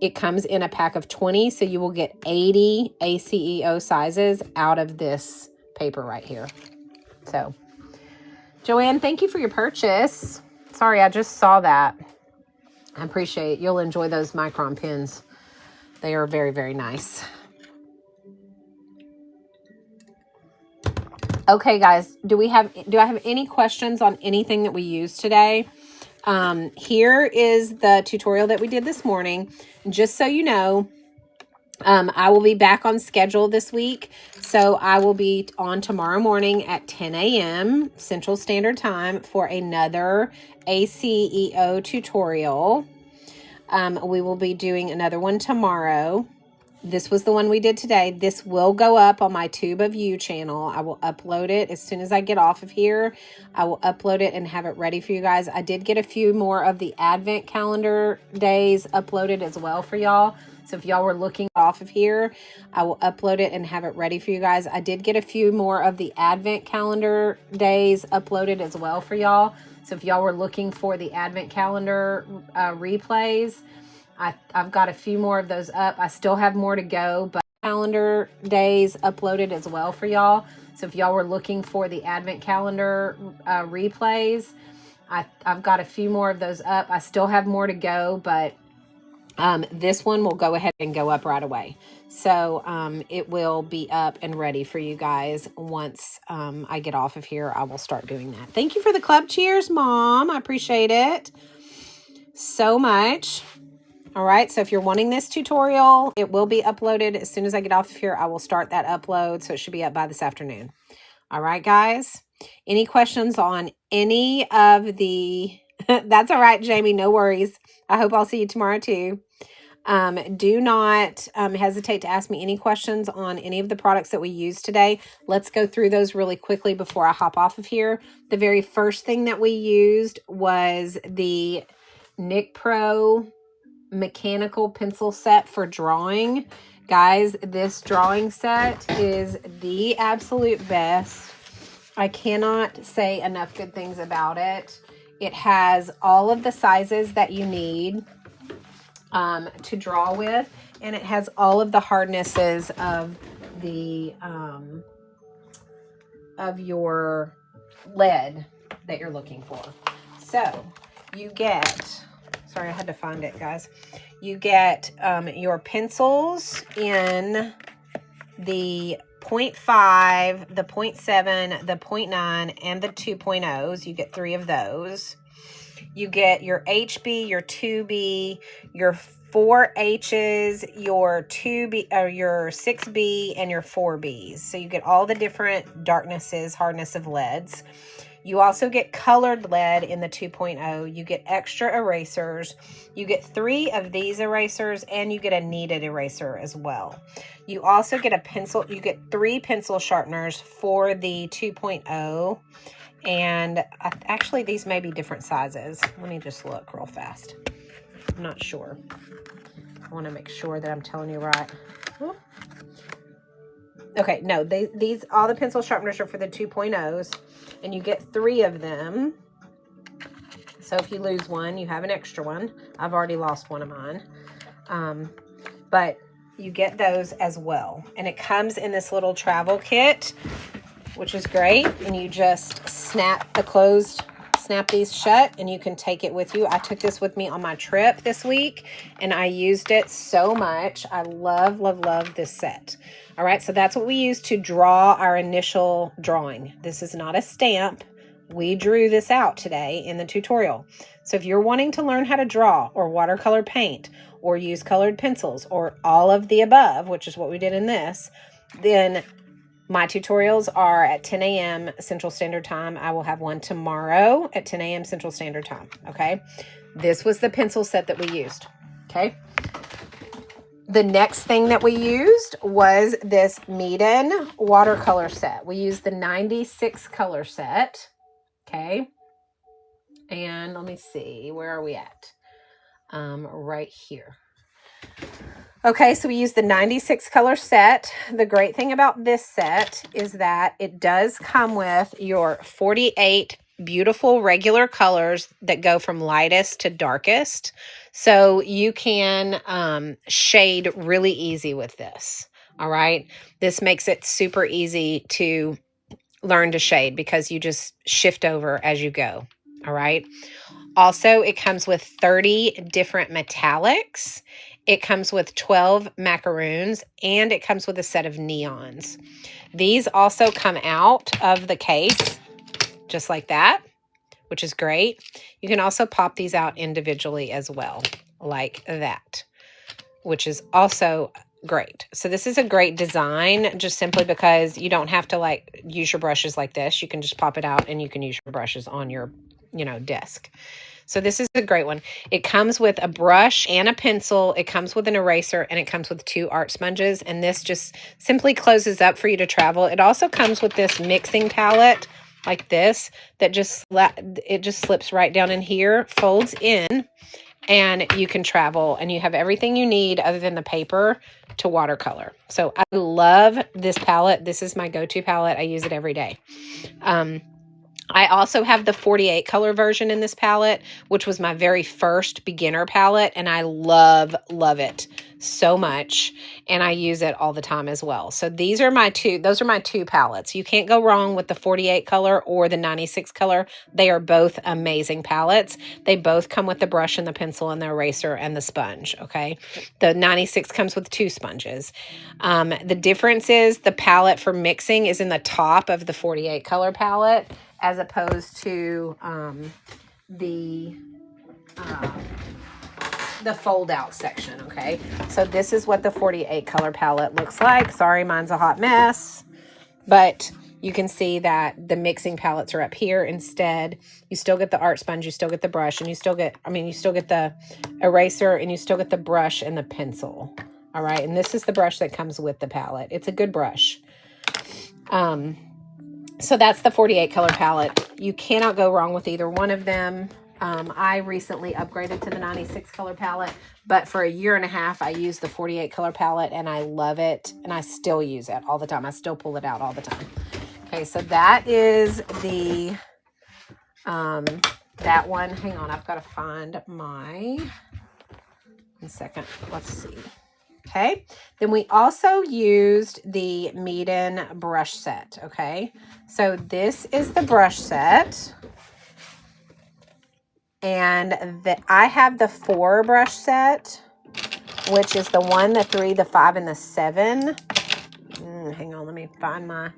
It comes in a pack of 20. So you will get 80 ACEO sizes out of this paper right here. So Joanne, thank you for your purchase. Sorry, I just saw that. I appreciate it. You'll enjoy those micron pins. They are very, very nice. Okay, guys, do I have any questions on anything that we used today? Here is the tutorial that we did this morning. Just so you know, I will be back on schedule this week. So I will be on tomorrow morning at 10 a.m. Central Standard Time for another ACEO tutorial. We will be doing another one tomorrow. This was the one we did today. This will go up on my Tube of You channel. I will upload it as soon as I get off of here. I will upload it and have it ready for you guys. I did get a few more of the Advent calendar days uploaded as well for y'all. So if y'all were looking off of here, I will upload it and have it ready for you guys. I did get a few more of the Advent calendar days uploaded as well for y'all. So if y'all were looking for the Advent calendar replays, I've got a few more of those up. I still have more to go, but calendar days uploaded as well for y'all. So if y'all were looking for the Advent calendar replays, I've got a few more of those up. I still have more to go, but this one will go ahead and go up right away. So it will be up and ready for you guys. Once I get off of here, I will start doing that. Thank you for the club cheers, Mom. I appreciate it so much. All right, so if you're wanting this tutorial, it will be uploaded as soon as I get off of here. I will start that upload, so it should be up by this afternoon. All right, guys. Any questions on any of the... That's all right, Jamie. No worries. I hope I'll see you tomorrow, too. Do not hesitate to ask me any questions on any of the products that we used today. Let's go through those really quickly before I hop off of here. The very first thing that we used was the Nick Pro mechanical pencil set for drawing. Guys, this drawing set is the absolute best. I cannot say enough good things about it. It has all of the sizes that you need to draw with, and it has all of the hardnesses of the of your lead that you're looking for. So you get, sorry, I had to find it, guys. You get your pencils in the 0.5, the 0.7, the 0.9, and the 2.0s. You get 3 of those. You get your HB, your 2B, your 4Hs, your 2B, or your 6B, and your 4Bs. So you get all the different darknesses, hardness of leads. You also get colored lead in the 2.0. You get extra erasers. You get 3 of these erasers, and you get a kneaded eraser as well. You also get a pencil. You get 3 pencil sharpeners for the 2.0. And actually, these may be different sizes. Let me just look real fast. I'm not sure. I want to make sure that I'm telling you right. Okay, no, these all the pencil sharpeners are for the 2.0s, and you get 3 of them. So if you lose one, you have an extra one. I've already lost one of mine. But you get those as well. And it comes in this little travel kit, which is great. And you just snap these shut, and you can take it with you. I took this with me on my trip this week, and I used it so much. I love, love, love this set. All right, so that's what we use to draw our initial drawing. This is not a stamp. We drew this out today in the tutorial. So if you're wanting to learn how to draw or watercolor paint or use colored pencils or all of the above, which is what we did in this, then my tutorials are at 10 a.m. Central Standard Time. I will have one tomorrow at 10 a.m. Central Standard Time, okay? This was the pencil set that we used, okay? The next thing that we used was this Meeden watercolor set. We used the 96 color set, okay? And let me see, where are we at? Right here. Okay, so we used the 96 color set. The great thing about this set is that it does come with your 48 beautiful regular colors that go from lightest to darkest. So you can shade really easy with this. All right. This makes it super easy to learn to shade because you just shift over as you go. All right. Also, it comes with 30 different metallics. It comes with 12 macaroons, and it comes with a set of neons. These also come out of the case just like that, which is great. You can also pop these out individually as well, like that, which is also great. So this is a great design just simply because you don't have to like use your brushes like this. You can just pop it out and you can use your brushes on your, desk. So this is a great one. It comes with a brush and a pencil. It comes with an eraser, and it comes with 2 art sponges. And this just simply closes up for you to travel. It also comes with this mixing palette like this that just slips right down in here, folds in, and you can travel, and you have everything you need other than the paper to watercolor. So I love this palette. This is my go-to palette. I use it every day. I also have the 48 color version in this palette, which was my very first beginner palette, and I love it so much, and I use it all the time as well. So those are my two palettes. You can't go wrong with the 48 color or the 96 color. They are both amazing palettes. They both come with the brush and the pencil and the eraser and the sponge, okay? The 96 comes with 2 sponges. The difference is the palette for mixing is in the top of the 48 color palette, as opposed to the fold out section, okay? So this is what the 48 color palette looks like. Sorry, mine's a hot mess, but you can see that the mixing palettes are up here instead. You still get the art sponge, you still get the brush, and you still get the eraser, and you still get the brush and the pencil, all right? And this is the brush that comes with the palette. It's a good brush. So that's the 48 color palette. You cannot go wrong with either one of them. I recently upgraded to the 96 color palette, but for a year and a half, I used the 48 color palette, and I love it, and I still use it all the time. I still pull it out all the time. Okay, so that is the, that one. Hang on, I've got to find my, one second, let's see. Okay, then we also used the Meeden brush set, okay? So this is the brush set, and I have the 4 brush set, which is the 1, the 3, the 5, and the 7. Hang on, let me find my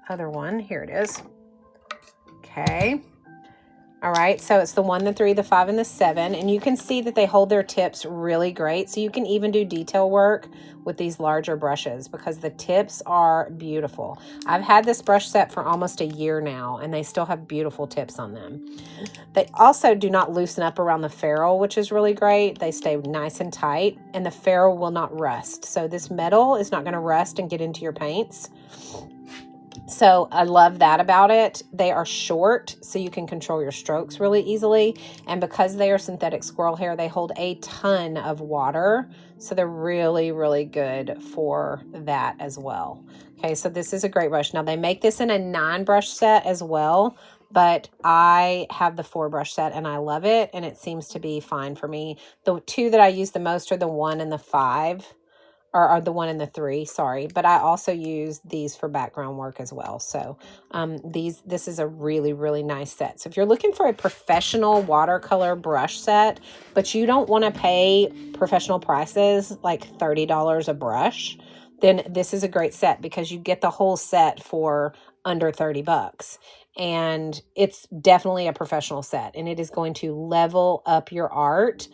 other one. Here it is. Okay. All right, so it's the 1, the 3, the 5, and the 7, and you can see that they hold their tips really great. So you can even do detail work with these larger brushes because the tips are beautiful. I've had this brush set for almost a year now, and they still have beautiful tips on them. They also do not loosen up around the ferrule, which is really great. They stay nice and tight, and the ferrule will not rust. So this metal is not going to rust and get into your paints. So I love that about it. They are short, so you can control your strokes really easily. And because they are synthetic squirrel hair, they hold a ton of water. So they're really, really good for that as well. Okay, so this is a great brush. Now they make this in a 9-brush set as well, but I have the 4-brush set and I love it, and it seems to be fine for me. The 2 that I use the most are the 1 and the 5. Or the 1 and the 3, sorry. But I also use these for background work as well. So this is a really, really nice set. So if you're looking for a professional watercolor brush set, but you don't want to pay professional prices like $30 a brush, then this is a great set because you get the whole set for under 30 bucks. And it's definitely a professional set, and it is going to level up your art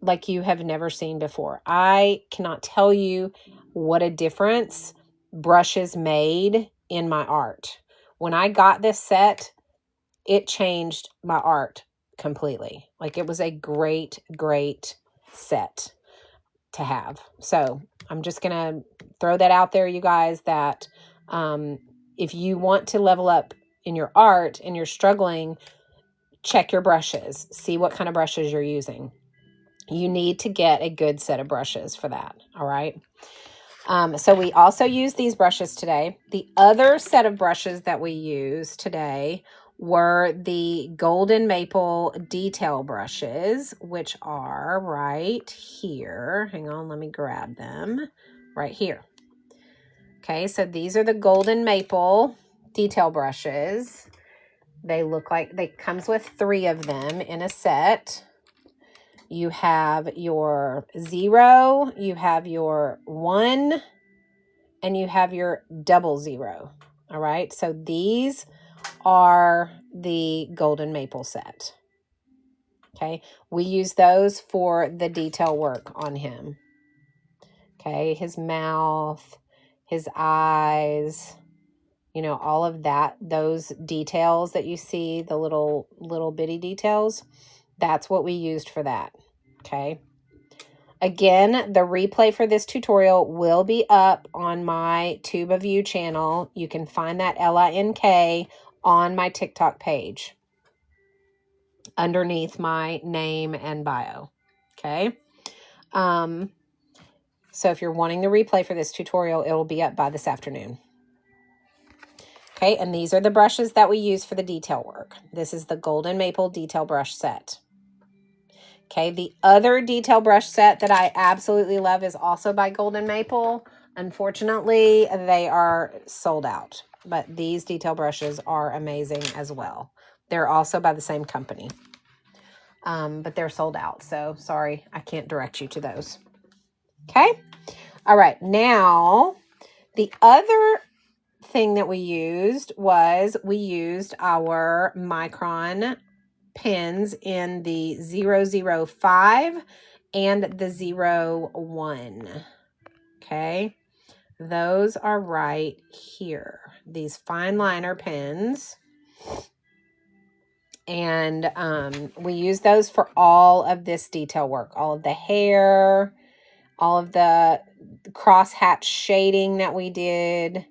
like you have never seen before. I cannot tell you what a difference brushes made in my art. When I got this set, it changed my art completely. Like, it was a great, great set to have. So I'm just going to throw that out there, you guys, that if you want to level up in your art and you're struggling, check your brushes. See what kind of brushes you're using. You need to get a good set of brushes for that, all right? So we also use these brushes today. The other set of brushes that we use today were the Golden Maple detail brushes, which are right here. Hang on, let me grab them. Right here. Okay, so these are the Golden Maple detail brushes. They look like, they comes with 3 of them in a set. You have your 0, you have your 1, and you have your 00. All right, so these are the Golden Maple set. Okay, we use those for the detail work on him. Okay, his mouth, his eyes, you know, all of that, those details that you see, the little bitty details, that's what we used for that. Okay. Again, the replay for this tutorial will be up on my Tube of You channel. You can find that LINK on my TikTok page underneath my name and bio. Okay. So if you're wanting the replay for this tutorial, it will be up by this afternoon. Okay, and these are the brushes that we use for the detail work. This is the Golden Maple detail brush set. Okay, the other detail brush set that I absolutely love is also by Golden Maple. Unfortunately, they are sold out, but these detail brushes are amazing as well. They're also by the same company, but they're sold out, so sorry, I can't direct you to those. Okay, all right, now the other thing that we used was our Micron pens in the 005 and the 01. Okay, those are right here, these fine liner pens, and we use those for all of this detail work, all of the hair, all of the cross hatch shading that we did.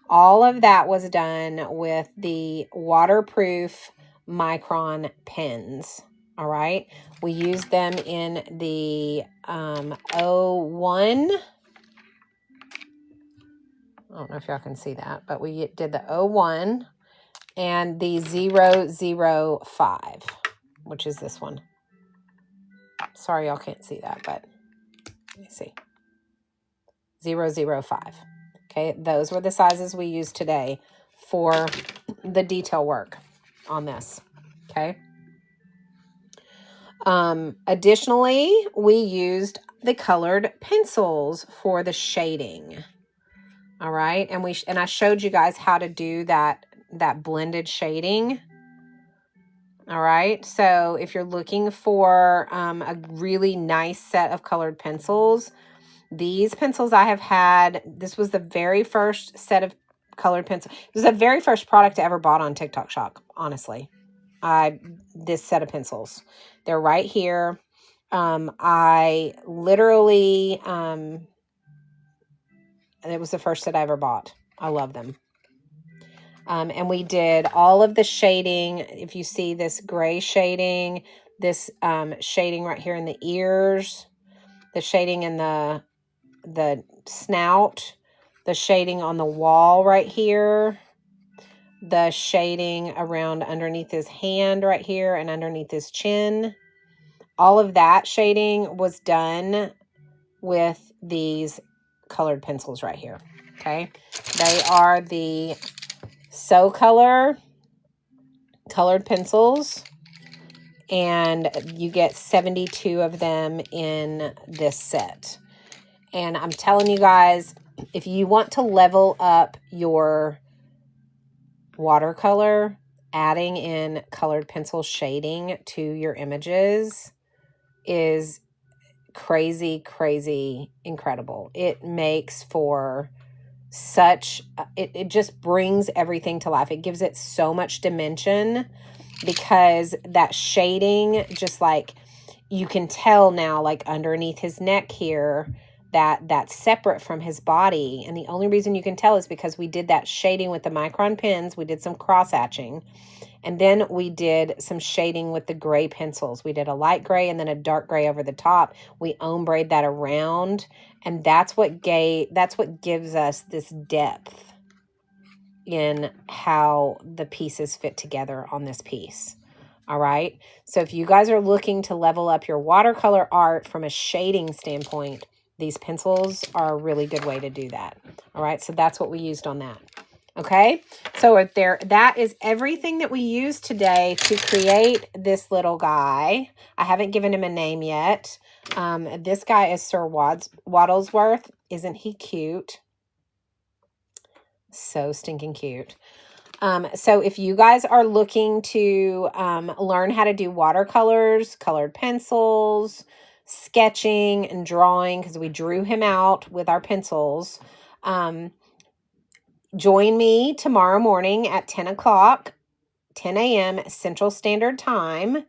All of that was done with the waterproof Micron pens. All right. We used them in the 01. I don't know if y'all can see that, but we did the 01 and the 005, which is this one. Sorry, y'all can't see that, but let me see. 005. Okay, those were the sizes we used today for the detail work on this. Okay. Additionally, we used the colored pencils for the shading. All right, and I showed you guys how to do that blended shading. All right, so if you're looking for a really nice set of colored pencils, these pencils I have had, this was the very first set of colored pencils. This is the very first product I ever bought on TikTok Shop, honestly. This set of pencils. They're right here. I literally, it was the first set I ever bought. I love them. And we did all of the shading. If you see this gray shading, this shading right here in the ears, the shading in the snout, the shading on the wall right here, the shading around underneath his hand right here and underneath his chin. All of that shading was done with these colored pencils right here. Okay. They are the So Color colored pencils, and you get 72 of them in this set. And I'm telling you guys, if you want to level up your watercolor, adding in colored pencil shading to your images is crazy, crazy incredible. It makes for such, it just brings everything to life. It gives it so much dimension, because that shading, just like you can tell now, like underneath his neck here, that's separate from his body. And the only reason you can tell is because we did that shading with the micron pens. We did some cross hatching, and then we did some shading with the gray pencils. We did a light gray and then a dark gray over the top. We ombre'd that around, and that's what gives us this depth in how the pieces fit together on this piece. All right. So if you guys are looking to level up your watercolor art from a shading standpoint, these pencils are a really good way to do that. All right. So that's what we used on that. Okay. So that is everything that we used today to create this little guy. I haven't given him a name yet. This guy is Sir Waddlesworth. Isn't he cute? So stinking cute. So if you guys are looking to learn how to do watercolors, colored pencils, sketching, and drawing, because we drew him out with our pencils, join me tomorrow morning at 10 a.m. Central Standard Time.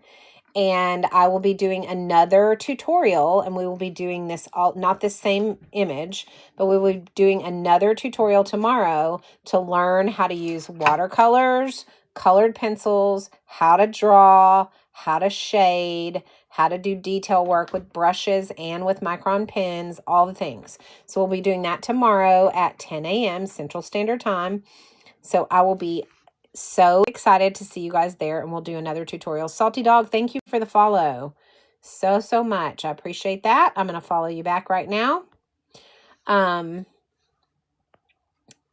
And I will be doing another tutorial, and we will be doing this not the same image, but we will be doing another tutorial tomorrow to learn how to use watercolors, colored pencils, how to draw, how to shade, how to do detail work with brushes and with micron pens, all the things. So we'll be doing that tomorrow at 10 a.m. Central Standard Time. So I will be so excited to see you guys there, and we'll do another tutorial. Salty Dog, thank you for the follow so much. I appreciate that. I'm going to follow you back right now.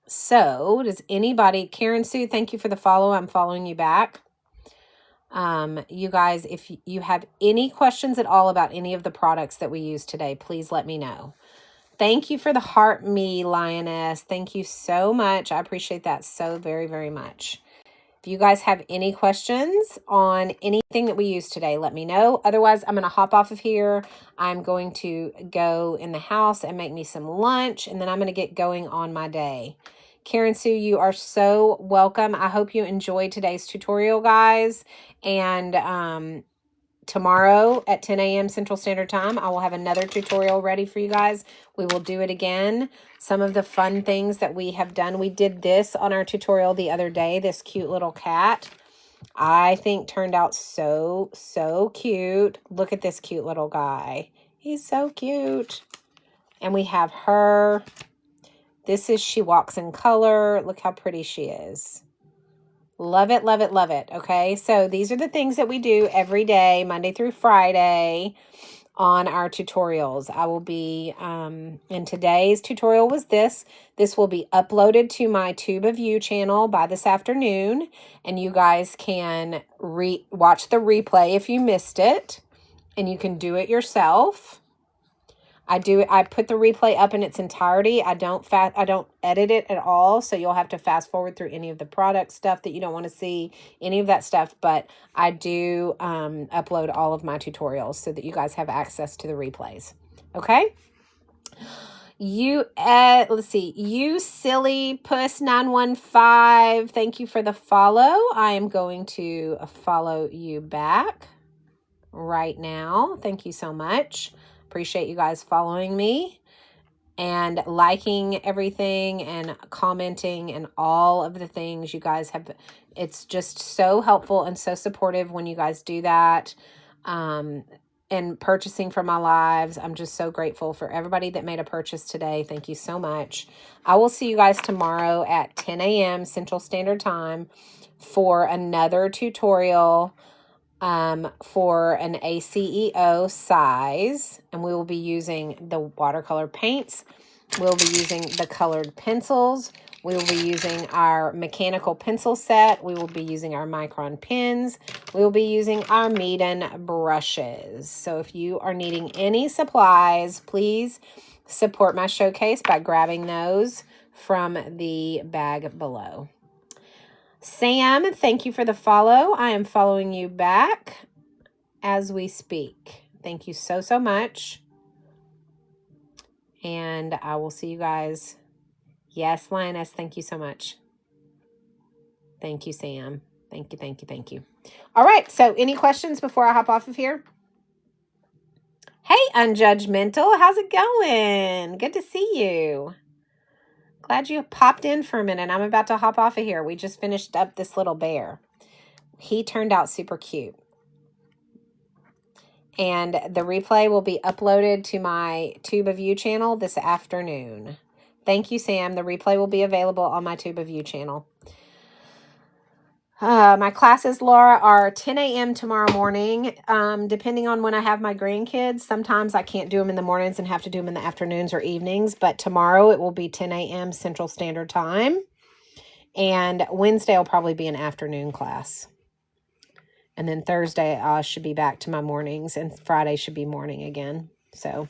So does anybody, Karen Sue, thank you for the follow. I'm following you back. You guys, if you have any questions at all about any of the products that we use today, please let me know. Thank you for the heart me, Lioness. Thank you so much. I appreciate that so very, very much. If you guys have any questions on anything that we use today, let me know. Otherwise, I'm going to hop off of here. I'm going to go in the house and make me some lunch, and then I'm going to get going on my day. Karen Sue, you are so welcome. I hope you enjoyed today's tutorial, guys. And tomorrow at 10 a.m. Central Standard Time, I will have another tutorial ready for you guys. We will do it again. Some of the fun things that we have done. We did this on our tutorial the other day, this cute little cat. I think turned out so cute. Look at this cute little guy. He's so cute. And we have her. This is She Walks in Color. Look how pretty she is. Love it, love it, love it. Okay, so these are the things that we do every day, Monday through Friday, on our tutorials. I will be, and today's tutorial was this. This will be uploaded to my Tube of You channel by this afternoon, and you guys can watch the replay if you missed it, and you can do it yourself. I put the replay up in its entirety. I don't edit it at all, so you'll have to fast forward through any of the product stuff that you don't want to see, any of that stuff, but I do upload all of my tutorials so that you guys have access to the replays. Okay? Let's see. You Silly Puss 915, thank you for the follow. I am going to follow you back right now. Thank you so much. Appreciate you guys following me and liking everything and commenting and all of the things you guys have. It's just so helpful and so supportive when you guys do that. and purchasing from my lives. I'm just so grateful for everybody that made a purchase today. Thank you so much. I will see you guys tomorrow at 10 a.m. Central Standard Time for another tutorial for an ACEO size. And we will be using the watercolor paints. We'll be using the colored pencils. We will be using our mechanical pencil set. We will be using our micron pens. We will be using our Meeden brushes. So if you are needing any supplies, please support my showcase by grabbing those from the bag below. Sam, thank you for the follow. I am following you back as we speak. Thank you so, so much. And I will see you guys. Yes, Lioness, thank you so much. Thank you, Sam. Thank you, thank you, thank you. All right, so any questions before I hop off of here? Hey, Unjudgmental, how's it going? Good to see you. Glad you popped in for a minute. I'm about to hop off of here. We just finished up this little bear. He turned out super cute. And the replay will be uploaded to my Tube of You channel this afternoon. Thank you, Sam. The replay will be available on my Tube of You channel. My classes, Laura, are 10 a.m. tomorrow morning. Depending on when I have my grandkids, sometimes I can't do them in the mornings and have to do them in the afternoons or evenings. But tomorrow it will be 10 a.m. Central Standard Time. And Wednesday will probably be an afternoon class. And then Thursday I should be back to my mornings, and Friday should be morning again. So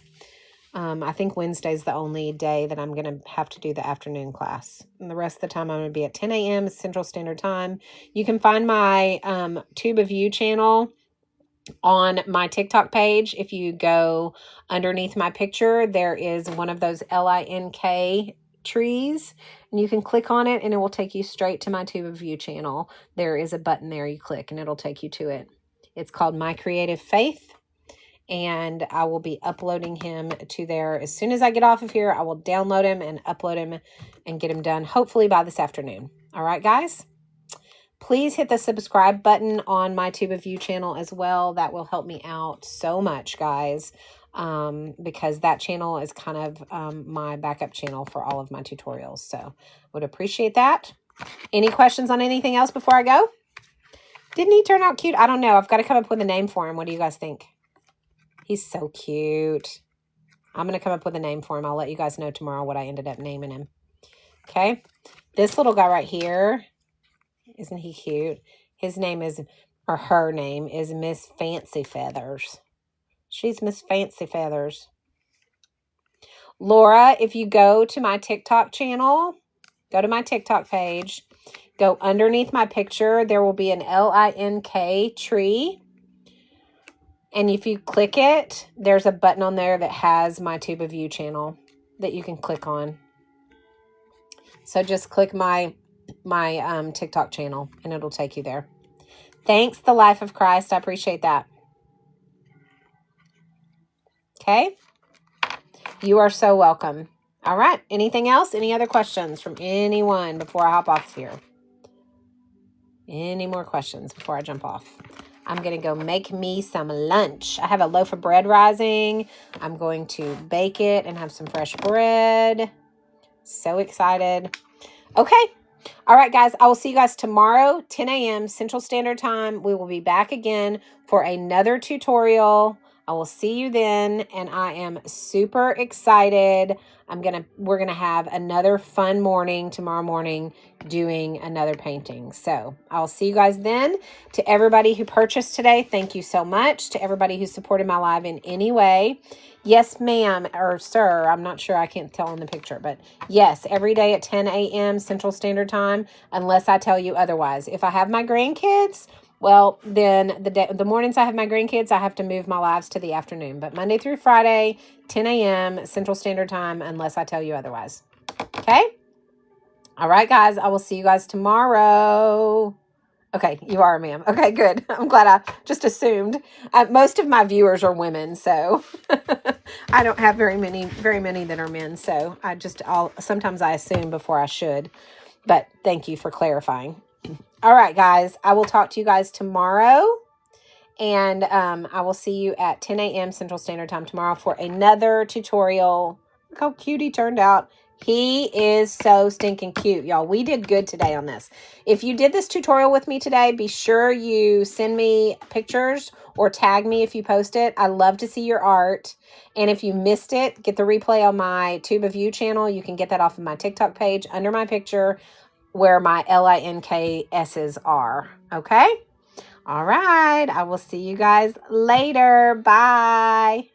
I think Wednesday's the only day that I'm going to have to do the afternoon class. And the rest of the time I'm going to be at 10 a.m. Central Standard Time. You can find my Tube of You channel on my TikTok page. If you go underneath my picture, there is one of those LINK trees, and you can click on it and it will take you straight to my Tube of You channel. There is a button there you click and it'll take you to it. It's called My Creative Faith, and I will be uploading him to there as soon as I get off of here. I will download him and upload him and get him done hopefully by this afternoon. All right, guys? Please hit the subscribe button on my Tube of You channel as well. That will help me out so much, guys, because that channel is kind of my backup channel for all of my tutorials. So would appreciate that. Any questions on anything else before I go? Didn't he turn out cute? I don't know. I've got to come up with a name for him. What do you guys think? He's so cute. I'm going to come up with a name for him. I'll let you guys know tomorrow what I ended up naming him. Okay. This little guy right here. Isn't he cute? His name is, or her name is Miss Fancy Feathers. She's Miss Fancy Feathers. Laura, if you go to my TikTok channel, go to my TikTok page, go underneath my picture, there will be an LINK tree. And if you click it, there's a button on there that has my Tube of You channel that you can click on. So just click my TikTok channel and it'll take you there. Thanks, the Life of Christ. I appreciate that. Okay. You are so welcome. All right. Anything else? Any other questions from anyone before I hop off here? Any more questions before I jump off? I'm going to go make me some lunch. I have a loaf of bread rising. I'm going to bake it and have some fresh bread. So excited. Okay. All right, guys. I will see you guys tomorrow, 10 a.m. Central Standard Time. We will be back again for another tutorial. I will see you then, and I am super excited. We're gonna have another fun morning tomorrow morning doing another painting. So I'll see you guys then. To everybody who purchased today, thank you so much. To everybody who supported my live in any way, yes, ma'am, or sir, I'm not sure, I can't tell in the picture, but yes, every day at 10 a.m. Central Standard Time, unless I tell you otherwise. If I have my grandkids, well, then the mornings I have my grandkids, I have to move my lives to the afternoon. But Monday through Friday, 10 a.m. Central Standard Time, unless I tell you otherwise. Okay? All right, guys. I will see you guys tomorrow. Okay, you are, ma'am. Okay, good. I'm glad I just assumed. Most of my viewers are women, so I don't have very many that are men. So sometimes I assume before I should. But thank you for clarifying. All right, guys. I will talk to you guys tomorrow. And I will see you at 10 a.m. Central Standard Time tomorrow for another tutorial. Look how cute he turned out. He is so stinking cute, y'all. We did good today on this. If you did this tutorial with me today, be sure you send me pictures or tag me if you post it. I love to see your art. And if you missed it, get the replay on my Tube of You channel. You can get that off of my TikTok page under my picture where my LINKSs are. Okay? All right. I will see you guys later. Bye.